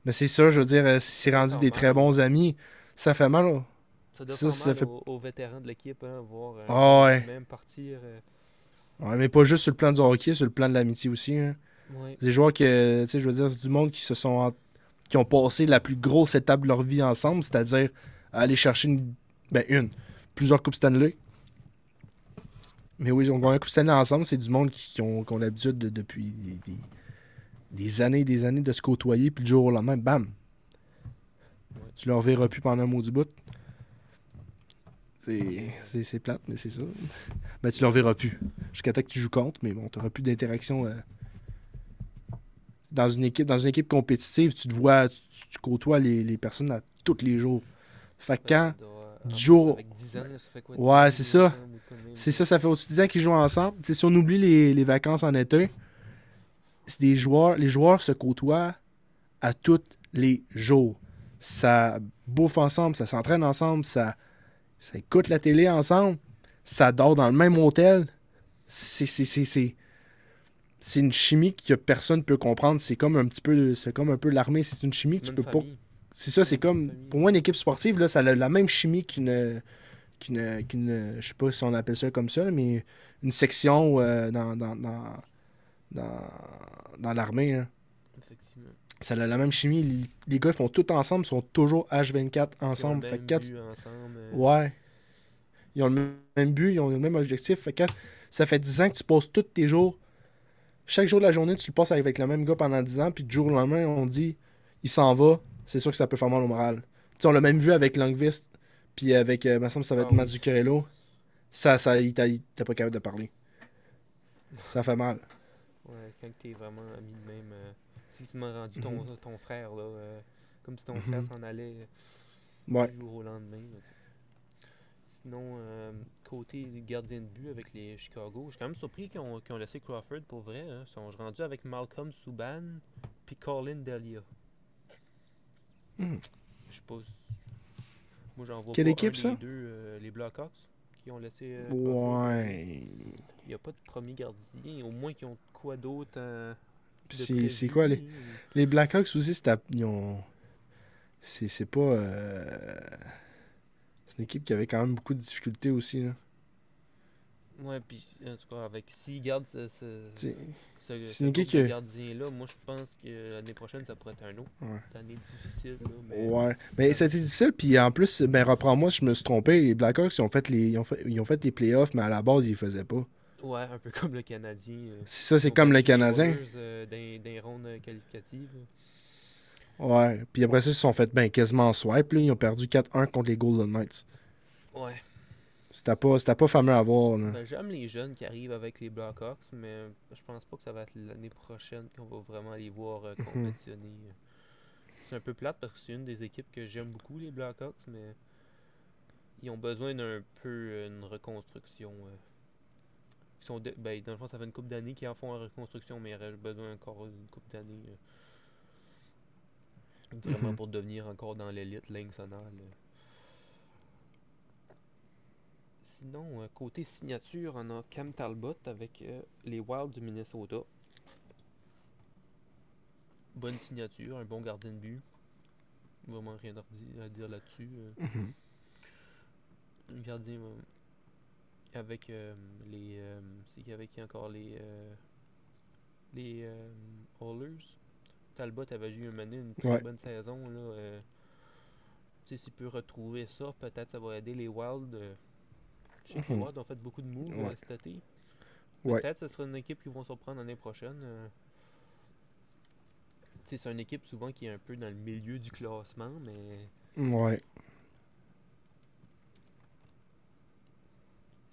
Mais c'est sûr, je veux dire, si c'est rendu des très bons amis, ça fait mal. Là. Ça doit Ça, faire ça mal fait... aux vétérans de l'équipe, hein, voir Ah ouais. même partir. Ouais, mais pas juste sur le plan du hockey, sur le plan de l'amitié aussi. Hein. Ouais. Des joueurs que, tu sais, je veux dire, c'est du monde qui ont passé la plus grosse étape de leur vie ensemble, c'est-à-dire aller chercher plusieurs Coupes Stanley. Mais oui, ils ont gagné une Coupe Stanley ensemble, c'est du monde qui ont l'habitude depuis des années et des années de se côtoyer, puis du jour au lendemain, bam! Ouais. Tu leur verras plus pendant un maudit bout. C'est plate, mais c'est ça. Ben, tu leur verras plus. Jusqu'à temps que tu joues contre, mais bon, tu n'auras plus d'interaction. Dans une équipe compétitive, tu te vois, tu côtoies les personnes à tous les jours. Fait que quand, du jour. Avec 10 ans, ça fait quoi? Ouais, c'est ça. C'est ça, ça fait au-dessus de 10 ans qu'ils jouent ensemble. T'sais, si on oublie les vacances en été, c'est les joueurs se côtoient à tous les jours. Ça bouffe ensemble, ça s'entraîne ensemble, ça écoute la télé ensemble, ça dort dans le même hôtel. C'est une chimie que personne ne peut comprendre. C'est comme un peu l'armée, c'est une chimie que tu peux pas. C'est ça, c'est comme. Pour moi, une équipe sportive, là, ça a la même chimie qu'une. Je sais pas si on appelle ça comme ça, mais une section dans l'armée. Hein. Effectivement. Ça a la même chimie. Les gars font tout ensemble, sont toujours H24 ensemble. Ils ont le même but ensemble. Ouais. Ils ont le même but, ils ont le même objectif. Fait que ça fait 10 ans que tu passes tous tes jours. Chaque jour de la journée, tu le passes avec le même gars pendant 10 ans, puis du jour au lendemain, on dit il s'en va. C'est sûr que ça peut faire mal au moral. T'sais, on l'a même vu avec Longvist, puis avec, il me semble que ça va être Mazzuccarello. Il t'a pas capable de parler. Ça fait mal. Ouais, quand t'es vraiment ami de même. Si tu m'as rendu ton frère, là, comme si ton frère s'en allait du jour au lendemain. Là, sinon, côté gardien de but avec les Chicago, je suis quand même surpris qu'ils ont laissé Crawford pour vrai. Hein. Ils sont rendus avec Malcolm Subban puis Colin Delia. Je sais pas si... Moi, j'en vois Quelle pas équipe, un ça? des deux, les Blackhawks, qui ont laissé... ouais. Il n'y a pas de premier gardien. Au moins, qu'ils ont quoi d'autre c'est quoi les Blackhawks aussi, c'est pas... C'est une équipe qui avait quand même beaucoup de difficultés aussi. Là. Ouais, puis en tout cas, avec s'ils gardent c'est une équipe de gardien-là, moi je pense que l'année prochaine, ça pourrait être un autre. Ouais. Une année difficile. Là, ouais. Mais ça a été difficile, puis en plus, ben reprends-moi, je me suis trompé. Les Blackhawks, ils ont fait les playoffs, mais à la base, ils les faisaient pas. Ouais, un peu comme le Canadien. C'est ça, c'est comme le Canadien. Des rondes qualificatives. Ouais, puis après ça, ils se sont fait quasiment en swipe. Là. Ils ont perdu 4-1 contre les Golden Knights. Ouais. C'était pas fameux à voir. Ben, j'aime les jeunes qui arrivent avec les Blackhawks, mais je pense pas que ça va être l'année prochaine qu'on va vraiment les voir compétitionner. C'est un peu plate parce que c'est une des équipes que j'aime beaucoup, les Blackhawks, mais ils ont besoin d'un peu une reconstruction. Ben, dans le fond, ça fait une couple d'années qu'ils en font en reconstruction, mais il aurait besoin encore une couple d'années. Vraiment Mhm. pour devenir encore dans l'élite, Ligue nationale. Sinon, côté signature, on a Cam Talbot avec les Wilds du Minnesota. Bonne signature, un bon gardien de but. Vraiment rien à dire là-dessus. Mhm. Un gardien avec les. C'est qui avec qui encore les Oilers. Talbot avait eu une très Ouais. bonne saison. Là, s'il peut retrouver ça, peut-être ça va aider les Wilds. Je sais que les Mhm. Wilds ont fait beaucoup de moves Ouais. cet été. Ouais. Peut-être que ce sera une équipe qui vont surprendre l'année prochaine. C'est une équipe souvent qui est un peu dans le milieu du classement, mais Ouais.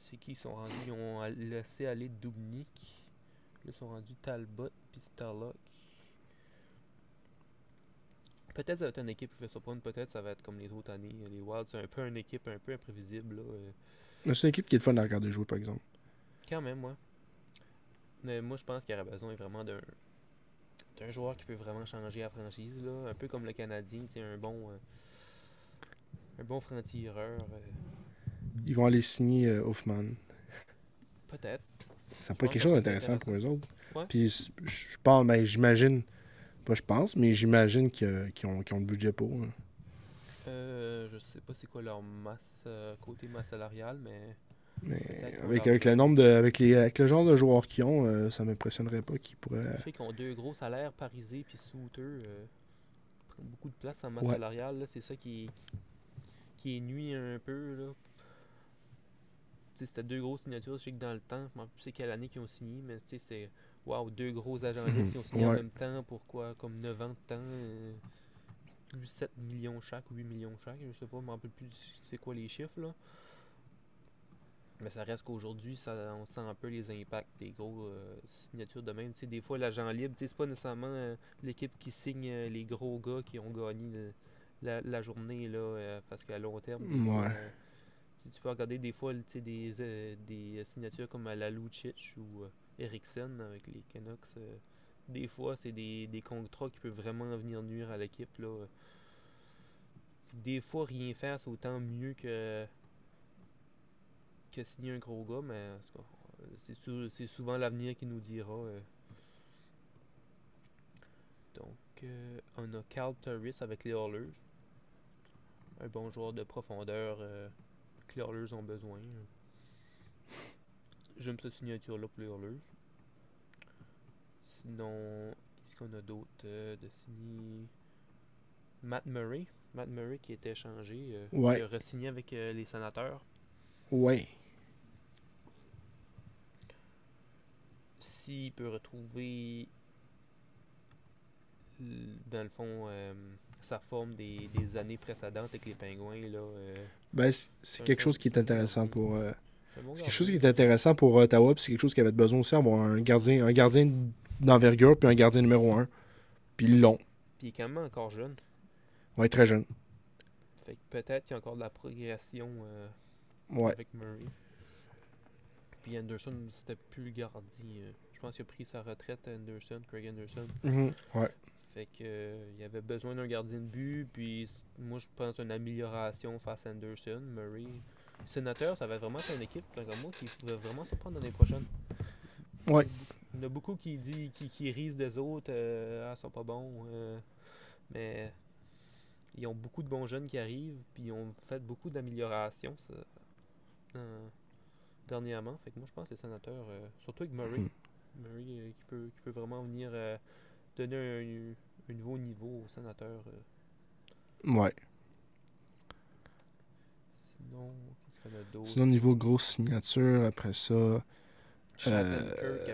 c'est qui ils sont rendus? Ils ont laissé aller Dubnik. Là, ils sont rendus Talbot puis Starlock. Peut-être ça va être une équipe qui fait surprendre, peut-être ça va être comme les autres années. Les Wilds, c'est un peu une équipe un peu imprévisible. Là, Mais c'est une équipe qui est le fun à regarder jouer, par exemple. quand même, moi. Mais moi, je pense qu'il y aurait besoin vraiment d'un joueur qui peut vraiment changer la franchise. Là. Un peu comme le Canadien, un bon franc-tireur. Ils vont aller signer Hoffman. Peut-être. Ça Je peut être pense que quelque ça chose peut être d'intéressant pour intéressant. eux autres. Ouais. Puis je pense, ben, j'imagine, pas je pense, mais j'imagine qu'ils ont le budget pour. Hein. Je sais pas c'est quoi leur masse, côté masse salariale, mais Mais peut-être qu'ils ont avec le l'argent. nombre avec le genre de joueurs qu'ils ont, ça m'impressionnerait pas qu'ils pourraient. Je sais qu'ils ont deux gros salaires, Parisé puis Souter. Prennent beaucoup de place en masse Ouais. salariale. Là. C'est ça qui nuit un peu. Là. C'était deux grosses signatures. Je sais que dans le temps, je ne sais plus c'est quelle année qu'ils ont signé, mais c'était wow, deux gros agents libres Mhm. qui ont signé en Ouais. même temps. Pourquoi comme 9 ans de temps 7 millions chaque, 8 millions chaque. Je sais pas, je me rappelle plus c'est quoi les chiffres. Là. Mais ça reste qu'aujourd'hui, on sent un peu les impacts des gros signatures de même. Des fois, l'agent libre, c'est pas nécessairement l'équipe qui signe les gros gars qui ont gagné la journée, là, parce qu'à long terme, des fois, Ouais. tu peux regarder des fois des signatures comme à la Lucic ou Eriksson avec les Canucks. Des fois, c'est des contrats qui peuvent vraiment venir nuire à l'équipe. Là. Des fois, rien faire, c'est autant mieux que signer un gros gars, mais en tout cas, c'est souvent l'avenir qui nous dira. Donc, on a Carl Turris avec les Oilers. Un bon joueur de profondeur que les Oilers ont besoin. J'aime cette signature-là pour les Oilers. Sinon, qu'est-ce qu'on a d'autre de signé? Matt Murray. Matt Murray qui était échangé, qui Ouais. a re-signé avec les Sénateurs. Ouais. S'il peut retrouver dans le fond, sa forme des années précédentes avec les Pingouins, là, Ben, c'est quelque chose qui est c'est un bon intéressant gardien. pour. C'est un bon C'est quelque chose qui gardien. est intéressant pour Ottawa, puis c'est quelque chose qui avait besoin aussi d'avoir un gardien d'envergure, puis un gardien numéro un. Puis ils l'ont. Puis il est quand même encore jeune. Ouais, très jeune. Fait que peut-être qu'il y a encore de la progression Ouais. avec Murray. Puis Anderson, c'était plus le gardien. Je pense qu'il a pris sa retraite, Craig Anderson. Mhm. Ouais. Fait que il avait besoin d'un gardien de but. Puis moi, je pense une amélioration face à Anderson, Murray. Sénateur, ça va vraiment être une équipe comme moi qui va vraiment se prendre l'année prochaine. Ouais. Il y en a beaucoup qui risent des autres. Ils sont pas bons. Mais ils ont beaucoup de bons jeunes qui arrivent. Puis ils ont fait beaucoup d'améliorations dernièrement. Fait que moi, je pense que les sénateurs, surtout avec Murray, Mhm. Murray qui peut vraiment venir donner un nouveau niveau aux sénateurs. Ouais. Sinon, qu'est-ce qu'on a d'autre? Sinon, niveau grosse signature, après ça. Shattenkirk Euh,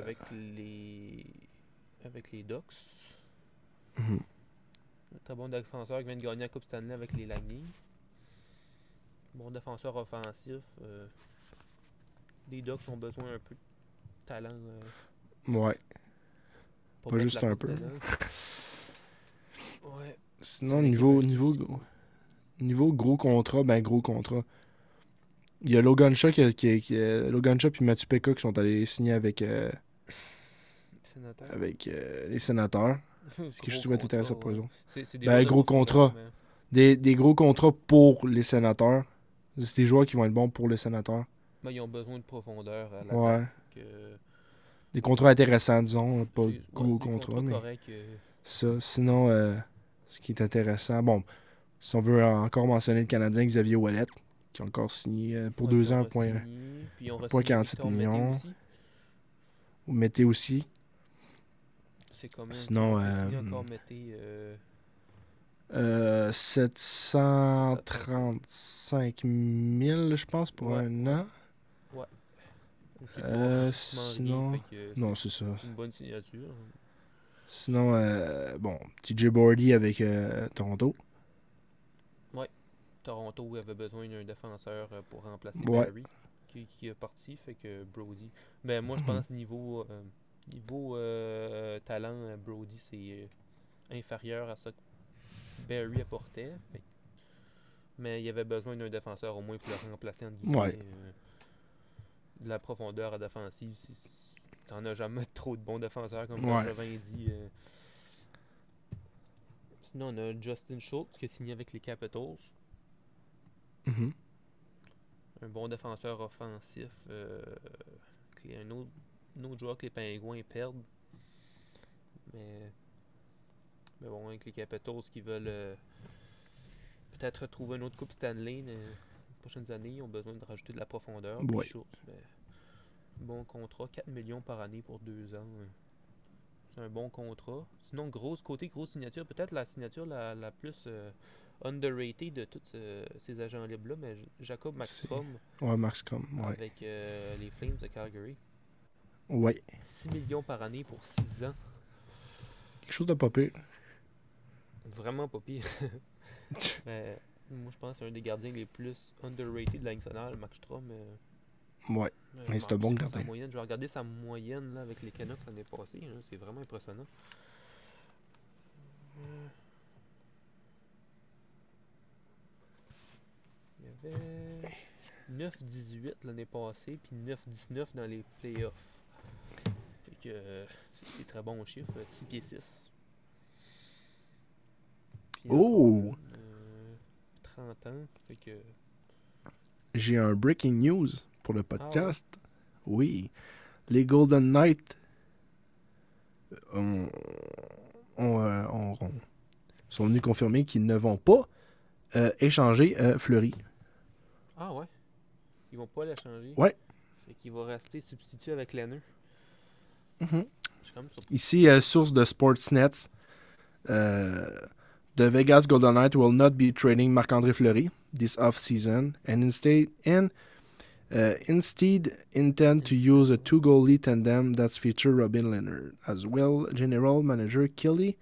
avec les Ducks. mhm. Un très bon défenseur qui vient de gagner la Coupe Stanley avec les Lightning. Bon défenseur offensif. Les Ducks ont besoin un peu de talent. Ouais. Pas Bon juste pour la un Coupe peu. Stanley. Ouais. Sinon, C'est une équipe avec niveau gros contrat, ben gros contrat. Il y a Logan Shaw, Logan Shaw et Matthew Pekka qui sont allés signer avec, Sénateur. les sénateurs. Ce que je Gros trouvais contrat, intéressant pour eux ouais. autres. C'est des Ben, bons gros ajustements, contrat. Des gros contrats pour les sénateurs. C'est des joueurs qui vont être bons pour les sénateurs. ben, ils ont besoin de profondeur à l'attaque. Ouais. Que Des contrats intéressants, disons. Pas gros des contrats, contrats mais corrects. ça. Sinon, ce qui est intéressant, bon, si on veut encore mentionner le Canadien Xavier Ouellet, qui a encore signé pour Ouais, qui 2 ont ans, re-signé. Puis ils ont re-signé 1,47 Victor Mété millions. aussi. Ou Mété aussi. C'est combien Sinon, qui a signé encore Mété 735 000, je pense, pour Ouais, un ouais. an. Ouais. C'est pas Sinon, rien, fait que non, c'est ça. c'est une bonne signature. Sinon, bon, TJ Bordy avec Toronto. Ouais. Toronto avait besoin d'un défenseur pour remplacer Ouais. Barry, qui est parti, fait que Brody. Ben moi je Mhm. pense niveau talent, Brody c'est inférieur à ce que Barry apportait. Mais il y avait besoin d'un défenseur au moins pour le remplacer entre guillemets. Ouais. De la profondeur à défensive, t'en as jamais trop de bons défenseurs comme Ouais. Bergevin dit. Sinon on a Justin Schultz qui a signé avec les Capitals. Mhm. Un bon défenseur offensif. Un autre joueur que les Pingouins perdent. Mais, mais bon, avec les Capitals qui veulent peut-être retrouver une autre Coupe Stanley dans les prochaines années, ils ont besoin de rajouter de la profondeur. Puis Ouais. Schultz, bon contrat, 4 millions par année pour 2 ans. C'est un bon contrat. Sinon, grosse signature, peut-être la signature la plus underrated de tous ces agents libres-là, mais Jacob Markstrom Ouais, Max Com. Ouais. avec les Flames de Calgary. Ouais. 6 millions par année pour 6 ans. Quelque chose de pas pire. Vraiment pas pire. Mais moi, je pense que c'est un des gardiens les plus underrated de la Ligue nationale, Markstrom. Ouais. Mais c'est un bon gardien. Je vais regarder sa moyenne là, avec les Canucks l'année passée. Là, c'est vraiment impressionnant. Il y avait 9-18 l'année passée, puis 9-19 dans les playoffs. Fait que c'est des très bons chiffres. 6 pieds 6. Puis Oh! 30 ans. Fait que. J'ai un breaking news pour le podcast. Ah ouais? Oui. Les Golden Knights sont venus confirmer qu'ils ne vont pas échanger Fleury. Ah ouais? Ils vont pas l'échanger? Ouais. Fait qu'il va rester substitut avec Lenneux. Mm-hmm. Je suis comme surpris. Ici, source de Sportsnet. The Vegas Golden Knights will not be trading Marc-André Fleury this off-season and instead intend to use a two-goalie tandem that features Robin Leonard. As well, General Manager Kelly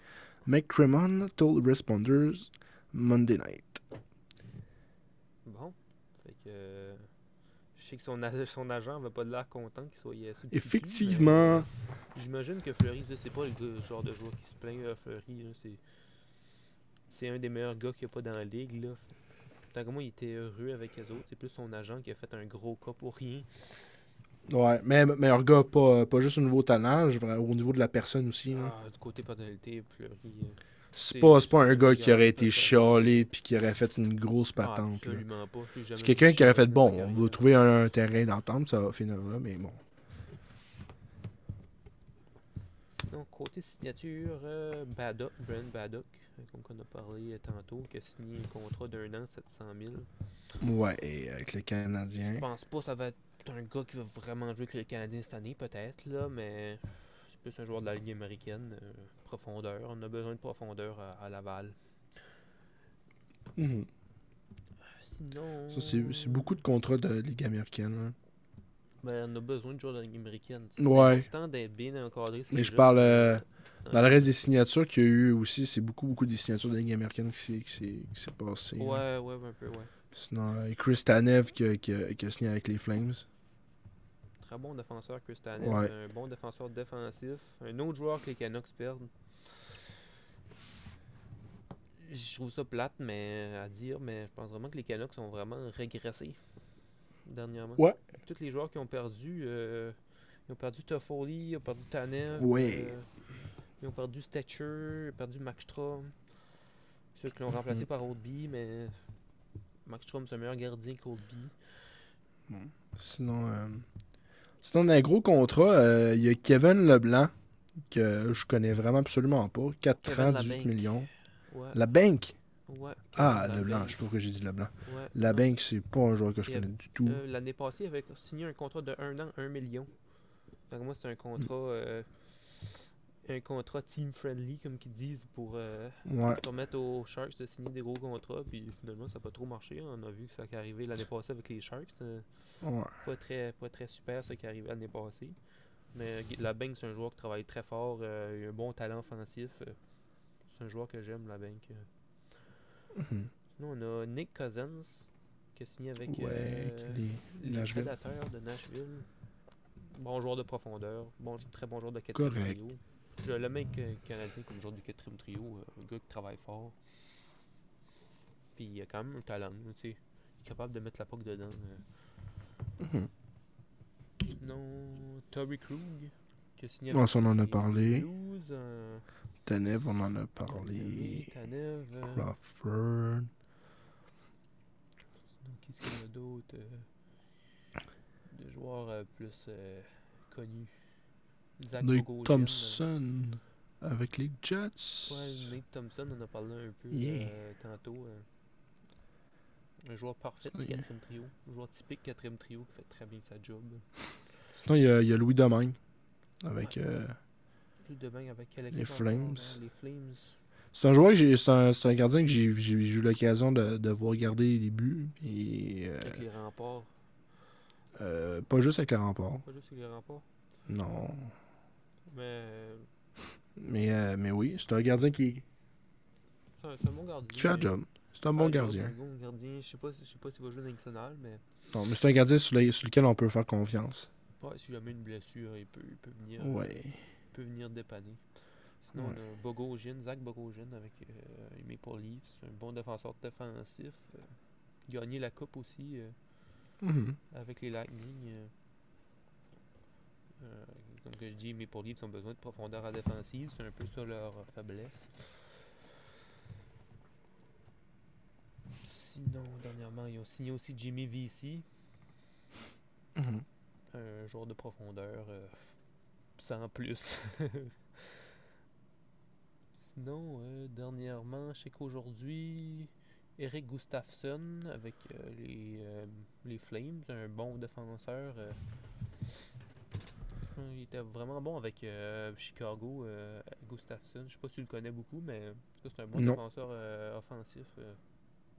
McCrimmon told Responders Monday night. Bon. Fait que. Je sais que son agent avait pas de l'air content qu'il soit substitut. Effectivement. Mais, j'imagine que Fleury, c'est pas le genre de joueur qui se plaint. Fleury, là, c'est un des meilleurs gars qu'il n'y a pas dans la ligue. Là. Tant que moi, il était heureux avec les autres. C'est plus son agent qui a fait un gros cas pour rien. Ouais, mais meilleur gars, pas juste au niveau talent, au niveau de la personne aussi. Du côté personnalité, Fleury. C'est pas un gars qui aurait été chialé puis qui aurait fait une grosse patente. Absolument pas. C'est quelqu'un qui aurait fait bon, on va trouver un terrain d'entente, ça va finir là, mais bon. Sinon, côté signature, Brent Baddock, comme on a parlé tantôt, qui a signé un contrat d'1 an, 700 000. Ouais, avec le Canadien. Je pense pas que ça va être un gars qui va vraiment jouer avec le Canadien cette année, peut-être, là, mais c'est plus un joueur de la Ligue américaine. Profondeur, on a besoin de profondeur à Laval. Mm-hmm. Sinon. Ça, c'est beaucoup de contrats de Ligue américaine. Hein. Ben, on a besoin de joueurs de la Ligue américaine. Ouais. C'est important d'être bien encadré. Mais je parle dans le reste des signatures qu'il y a eu aussi, c'est beaucoup des signatures de Ligue américaine qui s'est passé. Ouais, un peu, ouais. Sinon, Chris Tanev qui a signé avec les Flames. Très bon défenseur, Chris Tanev. Ouais. Un bon défenseur défensif. Un autre joueur que les Canucks perdent. Je trouve ça plate à dire, mais je pense vraiment que les Canucks ont vraiment régressé. dernièrement. Ouais. Tous les joueurs qui ont perdu, ils ont perdu Toffoli, ils ont perdu Tanev, Ouais. ils ont perdu Stetcher, ils ont perdu Markstrom. Ceux qui l'ont remplacé par Oldby, mais Markstrom c'est un meilleur gardien qu'Oldby. Sinon, sinon, dans un gros contrat, il y a Kevin Leblanc, que je connais vraiment absolument pas. 4 Kevin ans, 18 Labanc. millions. Ouais, La Bank. ouais. Ah, Kevin Leblanc, Labanc. je sais pas pourquoi j'ai dit Leblanc. Ouais, La non. Bank, c'est pas un joueur que je Et, connais du tout. l'année passée, il avait signé un contrat de 1 an, 1 million. Donc moi, c'est un contrat team friendly, comme qu'ils disent, pour Ouais. permettre aux Sharks de signer des gros contrats. Puis finalement, ça n'a pas trop marché. On a vu que ça qui est arrivé l'année passée avec les Sharks. Ouais. Pas très super, ce qui est arrivé l'année passée. Mais la Bank, c'est un joueur qui travaille très fort. Il a un bon talent offensif. C'est un joueur que j'aime, la Bank. Mhm. Sinon, on a Nick Cousins, qui a signé avec Ouais, les Nashville. Prédateurs de Nashville. Bon joueur de profondeur. Très bon joueur de quatrième Correct. trio. Je le mec canadien comme joueur du quatrième trio. Un gars qui travaille fort. Puis il a quand même un talent. Tu sais. Il est capable de mettre la puck dedans. Mhm. Sinon, Toby Krug, qui a signé Non, avec ça, on en a les parlé. Blues. Tanev, on en a Oui, parlé. Tanev. Crawford. Sinon, qu'est-ce qu'il y en a d'autre de joueurs plus connus. Zach Nate Bogosian. Thompson avec les Jets. Ouais, Nate Thompson, on en a parlé un peu Yeah. tantôt. Un joueur parfait Ça, du yeah. quatrième trio. Un joueur typique quatrième trio qui fait très bien sa job. Sinon, il y a Louis Domingue avec Plus de bain avec quelle les équipe encore, Flames. Les Flames. C'est un joueur que c'est un gardien que j'ai eu l'occasion de voir garder les buts. Puis, Avec les remparts. pas juste avec les remparts. Pas juste avec les remparts. Non. Mais Mais oui, c'est un gardien qui c'est un bon gardien. fait la job. C'est un bon gardien. Un bon gardien. Je sais pas s'il va jouer dans national, mais Non, mais c'est un gardien sur lequel on peut faire confiance. ouais, si jamais une blessure, il peut venir. Ouais. Il peut venir dépanner. Sinon, Ouais. on a Bogosian, Zach Bogosian avec les Maple Leafs. C'est un bon défenseur défensif. Gagné la coupe aussi Mhm. avec les Lightning. Comme que je dis, les Maple Leafs ont besoin de profondeur à défensive. C'est un peu ça leur faiblesse. Sinon, dernièrement, ils ont signé aussi Jimmy Vesey. Mhm. Un joueur de profondeur sans plus. Sinon, dernièrement, je sais qu'aujourd'hui, Eric Gustafsson avec les Flames, un bon défenseur. Il était vraiment bon avec Chicago, Gustafsson. Je sais pas si tu le connais beaucoup, mais c'est un bon Non. défenseur offensif.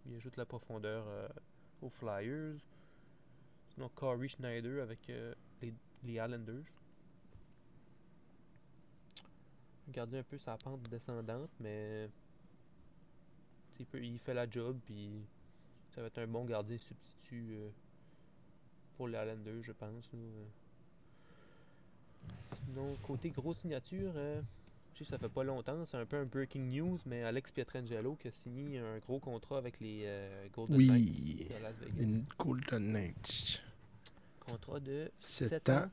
Il ajoute la profondeur aux Flyers. Sinon, Corey Schneider avec les Islanders. Garder un peu sa pente descendante, mais il fait la job, puis ça va être un bon gardien substitut pour les Islanders, je pense. Là. Sinon, côté grosse signature, je sais que ça fait pas longtemps, c'est un peu un breaking news, mais Alex Pietrangelo qui a signé un gros contrat avec les Golden Knights de Las Vegas. Les Golden Knights. Contrat de 7 ans,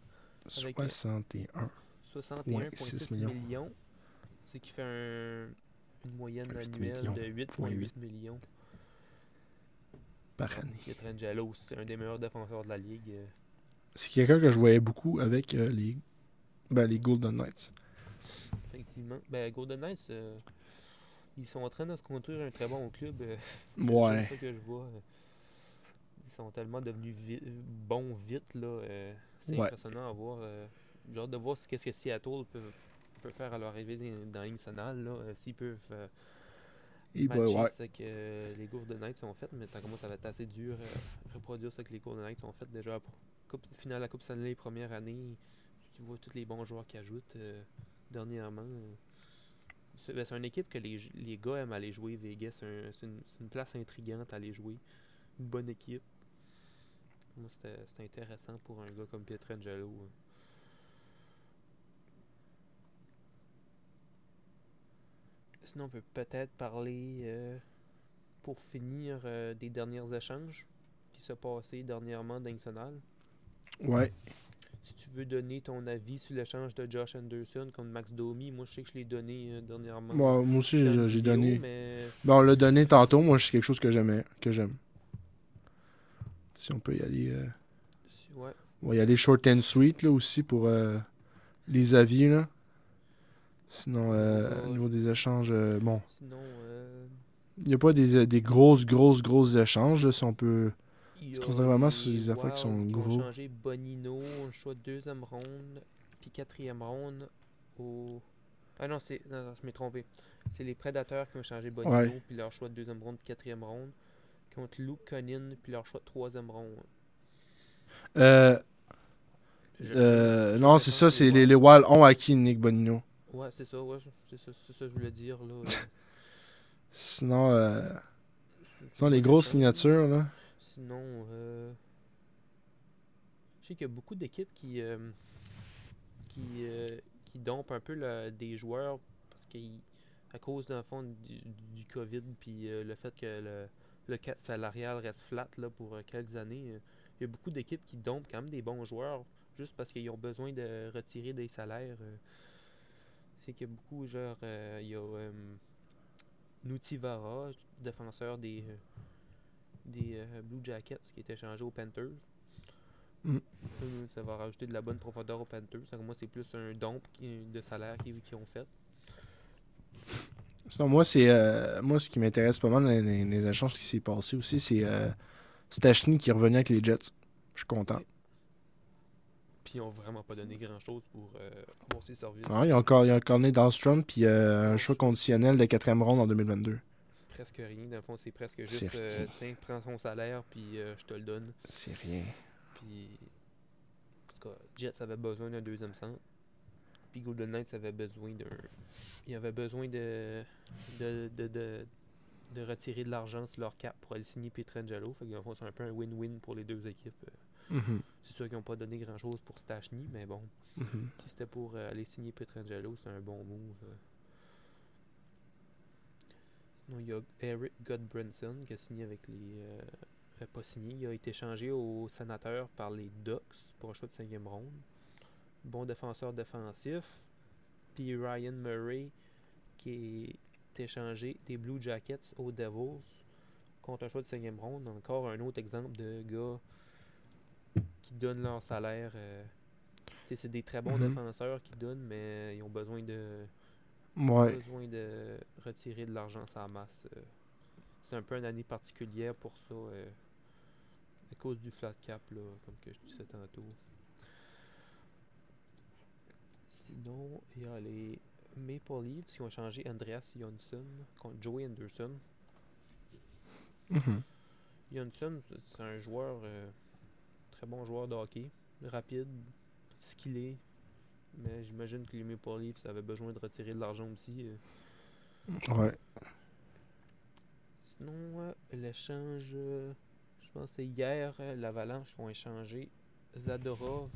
avec 61. 61,6 millions. Ce qui fait une moyenne annuelle de 8,8 millions par année. Pietrangelo, c'est un des meilleurs défenseurs de la ligue. C'est quelqu'un que je voyais beaucoup avec les Golden Knights. Effectivement. Golden Knights, ils sont en train de se construire un très bon club. Ouais. C'est ça que je vois. Ils sont tellement devenus bons vite. Là, c'est impressionnant à voir. J'ai hâte de voir ce que Seattle peut faire à leur arrivée dans la Ligue nationale. S'ils peuvent matcher ce que les Golden Knights ont fait. Mais tant que moi, ça va être assez dur reproduire ce que les Golden Knights ont fait. Déjà, finale de la Coupe Stanley, première année, tu vois tous les bons joueurs qui ajoutent dernièrement. C'est une équipe que les gars aiment aller jouer. Vegas, c'est une place intrigante à aller jouer. Une bonne équipe. Moi, c'était intéressant pour un gars comme Pietrangelo. Sinon, on peut peut-être parler, pour finir, des derniers échanges qui qui s'est passé dernièrement dans National. Ouais. Si tu veux donner ton avis sur l'échange de Josh Anderson contre Max Domi, moi je sais que je l'ai donné dernièrement Moi aussi, dans une j'ai vidéo, donné. mais Ben, on l'a donné tantôt. Moi, c'est quelque chose que j'aime. Si on peut y aller. ouais. On va y aller short and sweet là aussi pour les avis. Là. Sinon, au niveau des échanges, bon. Sinon, Il n'y a pas des grosses échanges, là, si on peut il y se a concentrer vraiment sur les les affaires qui sont Wild qui ont gros. changé Bonino, un choix de deuxième ronde, puis quatrième ronde au... Ah non, non, je m'ai trompé. C'est les Predators qui ont changé Bonino, Ouais. puis leur choix de deuxième ronde, puis quatrième ronde, contre Luke Connin, puis leur choix de troisième ronde. Euh, Je non, c'est défends ça, les c'est Wild. les Wild ont acquis Nick Bonino. Ouais, c'est ça, c'est ça que je voulais dire, là. Sinon, C'est les bon grosses échange. signatures, là. Sinon, je sais qu'il y a beaucoup d'équipes qui, qui dompent un peu des joueurs parce qu'à cause dans le fond du COVID puis le fait que le cap salarial reste flat là, pour quelques années, il y a beaucoup d'équipes qui dompent quand même des bons joueurs juste parce qu'ils ont besoin de retirer des salaires. C'est qu'il y a beaucoup, genre, il y a Nutivara, défenseur des Blue Jackets qui est échangé aux Panthers. Mm. Ça va rajouter de la bonne profondeur aux Panthers. Moi, c'est plus un domp de salaire qu'ils ont fait. Sinon, moi, ce qui m'intéresse pas mal dans les échanges qui s'est passé aussi, c'est Stachny qui est revenu avec les Jets. Je suis content. Puis ils ont vraiment pas donné grand chose pour avoir ses services. Ah, il y a encore né Dahlstrom puis un choix conditionnel de 4e ronde en 2022. Presque rien. Dans le fond, c'est presque C'est juste rien. tiens, prends son salaire puis je te le donne. C'est rien. Puis en tout cas, Jets avait besoin d'un deuxième centre. Puis Golden Knights avait besoin d'un. Il avait besoin de retirer de l'argent sur leur cap pour aller signer Pietrangelo. Fait que dans le fond, c'est un peu un win-win pour les deux équipes. Mhm. C'est sûr qu'ils n'ont pas donné grand chose pour Stachny, mais bon. Mhm. Si c'était pour aller signer Pietrangelo, c'est un bon move. Sinon, il y a Eric Godbranson qui a signé avec les. Pas signé, il a été changé aux Sénateurs par les Ducks pour un choix de 5e ronde. Bon défenseur défensif. Puis Ryan Murray qui est échangé des Blue Jackets aux Devils contre un choix de 5e ronde. Encore un autre exemple de gars qui donnent leur salaire. C'est des très bons défenseurs qui donnent, mais ils ont besoin de retirer de l'argent sur la masse. C'est un peu une année particulière pour ça, à cause du flat cap, là, comme que je disais tantôt. Sinon, il y a les Maple Leafs qui ont échangé Andreas Johnsson contre Joey Anderson. Mhm. Johnsson, c'est un joueur, très bon joueur de hockey, rapide, skillé, mais j'imagine que les Maple Leafs avaient besoin de retirer de l'argent aussi. Ouais. Sinon, l'échange, je pense que c'est hier, l'Avalanche ont échangé Zadorov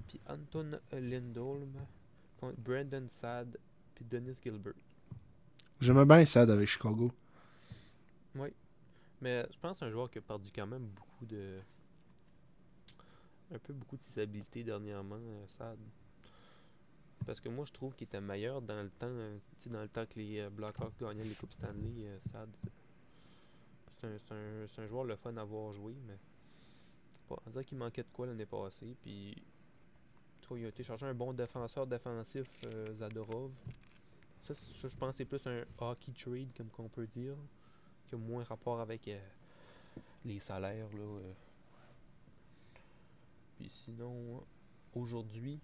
puis Anton Lindholm contre Brandon Saad puis Dennis Gilbert. J'aimais bien Sad avec Chicago. Oui, mais je pense que c'est un joueur qui a perdu quand même beaucoup de ses habiletés dernièrement, Saad. Parce que moi, je trouve qu'il était meilleur dans le temps, dans le temps que les Blackhawks gagnaient les Coupes Stanley. Saad, c'est un joueur le fun à voir jouer, mais on dirait qu'il manquait de quoi l'année passée. Puis, il a été chercher un bon défenseur défensif, Zadorov. Ça, je pense que c'est plus un hockey trade, comme qu'on peut dire, qui a moins rapport avec les salaires. Là, Puis sinon, aujourd'hui,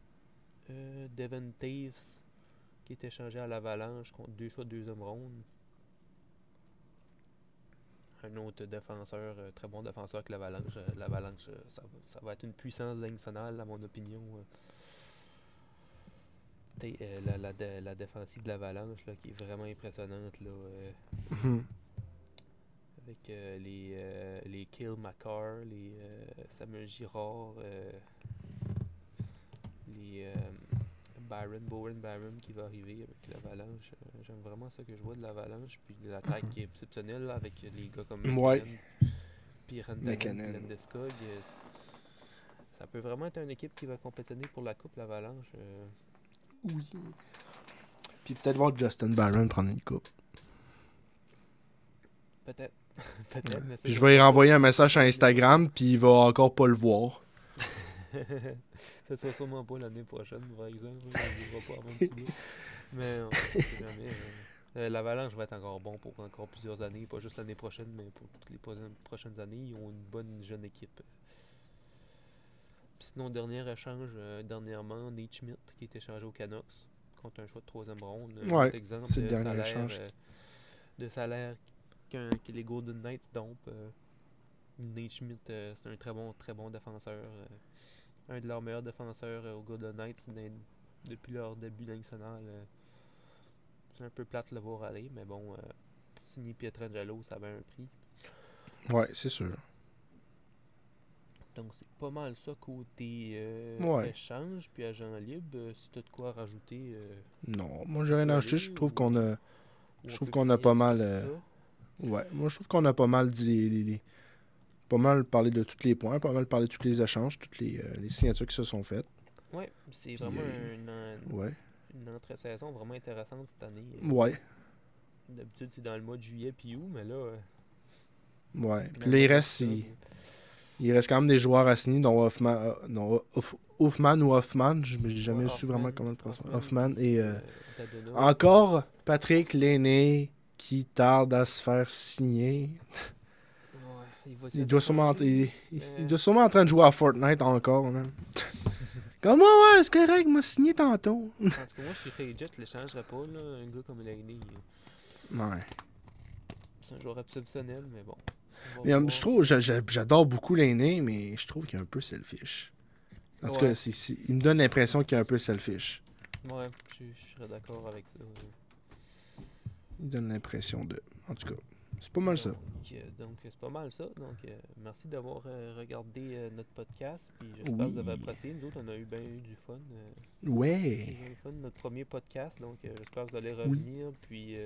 Devon Taves qui est échangé à l'Avalanche contre 2 choix de deuxième ronde. Un autre défenseur, très bon défenseur que l'Avalanche. L'Avalanche, ça va être une puissance nationale, à mon opinion. La défensive de l'Avalanche là, qui est vraiment impressionnante. Là, Mhm. avec les Kill Makar, les Samuel Girard, les Bowen Byron qui va arriver avec l'Avalanche. J'aime vraiment ça que je vois de l'Avalanche. Puis l'attaque qui est exceptionnelle là, avec les gars comme Ouais. McKinnon puis Rantanen, McKinnon. Landeskog, ça peut vraiment être une équipe qui va compétitionner pour la coupe, l'Avalanche. Oui. Puis peut-être voir Justin Barron prendre une coupe. Peut-être. Peut-être, mais ça, Puis je vais lui renvoyer un message sur Instagram, puis il va encore pas le voir. Ça sera sûrement pas l'année prochaine, par exemple. On ne va pas avant un petit bout. Mais on sait jamais. L'Avalanche va être encore bon pour encore plusieurs années. Pas juste l'année prochaine, mais pour toutes les prochaines années. Ils ont une bonne jeune équipe. Puis sinon, dernier échange, dernièrement, Nate Schmidt qui est échangé au Canucks contre un choix de troisième ronde. Un Ouais, autre exemple c'est le de dernier salaire, échange. de salaire que les Golden Knights dompent. Nate Schmidt, c'est un très bon défenseur. Un de leurs meilleurs défenseurs aux Golden Knights depuis leur début de la Ligue nationale. C'est un peu plate de le voir aller, mais bon, signer Pietrangelo, ça avait un prix. Ouais, c'est sûr. Donc c'est pas mal ça côté Ouais. échange, puis agent libre. Si t'as de quoi rajouter, Non, moi j'ai rien à acheter. Je trouve qu'on a. Je on trouve peut qu'on a finir pas sur mal. ça. Ouais, moi je trouve qu'on a pas mal dit pas mal parlé de tous les points, pas mal parlé de tous les échanges, toutes les signatures qui se sont faites. Ouais, c'est Puis, vraiment Ouais. une entrée-saison vraiment intéressante cette année. Ouais. D'habitude, c'est dans le mois de juillet puis août, mais là, Ouais. Puis dans là, le il mois reste, d'octobre, il reste quand même des joueurs à signer, dont Hoffman, Hoffman ou Hoffman, j'ai jamais ouais, su vraiment Hoffman, comment le prononcer. Hoffman, Hoffman et Dadonov. encore Patrick Laine qui tarde à se faire signer. Ouais, il va Il doit sûrement, s'interchanger, il mais- doit sûrement en train de jouer à Fortnite encore, man. Comme moi, ouais, c'est correct, il m'a signé tantôt. En tout cas, moi, je suis Jet, je l'échangerais pas, là. Un gars comme Lainey, Ouais. c'est un joueur exceptionnel, mais bon. On va Mais, voir. je trouve, j'adore beaucoup l'aîné, mais je trouve qu'il est un peu selfish. En tout Ouais. cas, il me donne l'impression qu'il est un peu selfish. Ouais, je serais d'accord avec ça. Il donne l'impression de. En tout cas, c'est pas mal ça. Donc, c'est pas mal ça. Donc, merci d'avoir regardé notre podcast. Puis j'espère Oui. que vous avez apprécié. Nous autres, on a eu bien eu du fun. Ouais. Du fun, notre premier podcast. Donc, j'espère que vous allez revenir. Puis,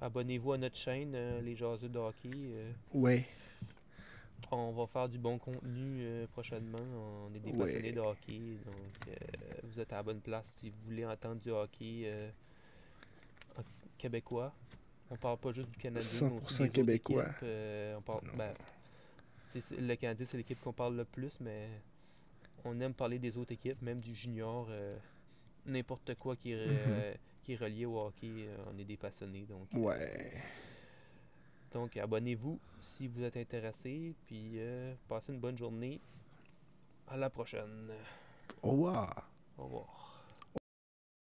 abonnez-vous à notre chaîne, Les Jaseux de hockey. Ouais. On va faire du bon contenu prochainement. On est des Ouais. passionnés de hockey. Donc, vous êtes à la bonne place si vous voulez entendre du hockey québécois. On parle pas juste du Canadien, mais aussi 100% des autres québécois. équipes. On parle, Non. ben, le Canadien, c'est l'équipe qu'on parle le plus, mais on aime parler des autres équipes, même du junior. N'importe quoi qui est relié au hockey, on est des passionnés. Ouais. Donc, abonnez-vous si vous êtes intéressé. Puis, passez une bonne journée. À la prochaine. Au revoir. Au revoir.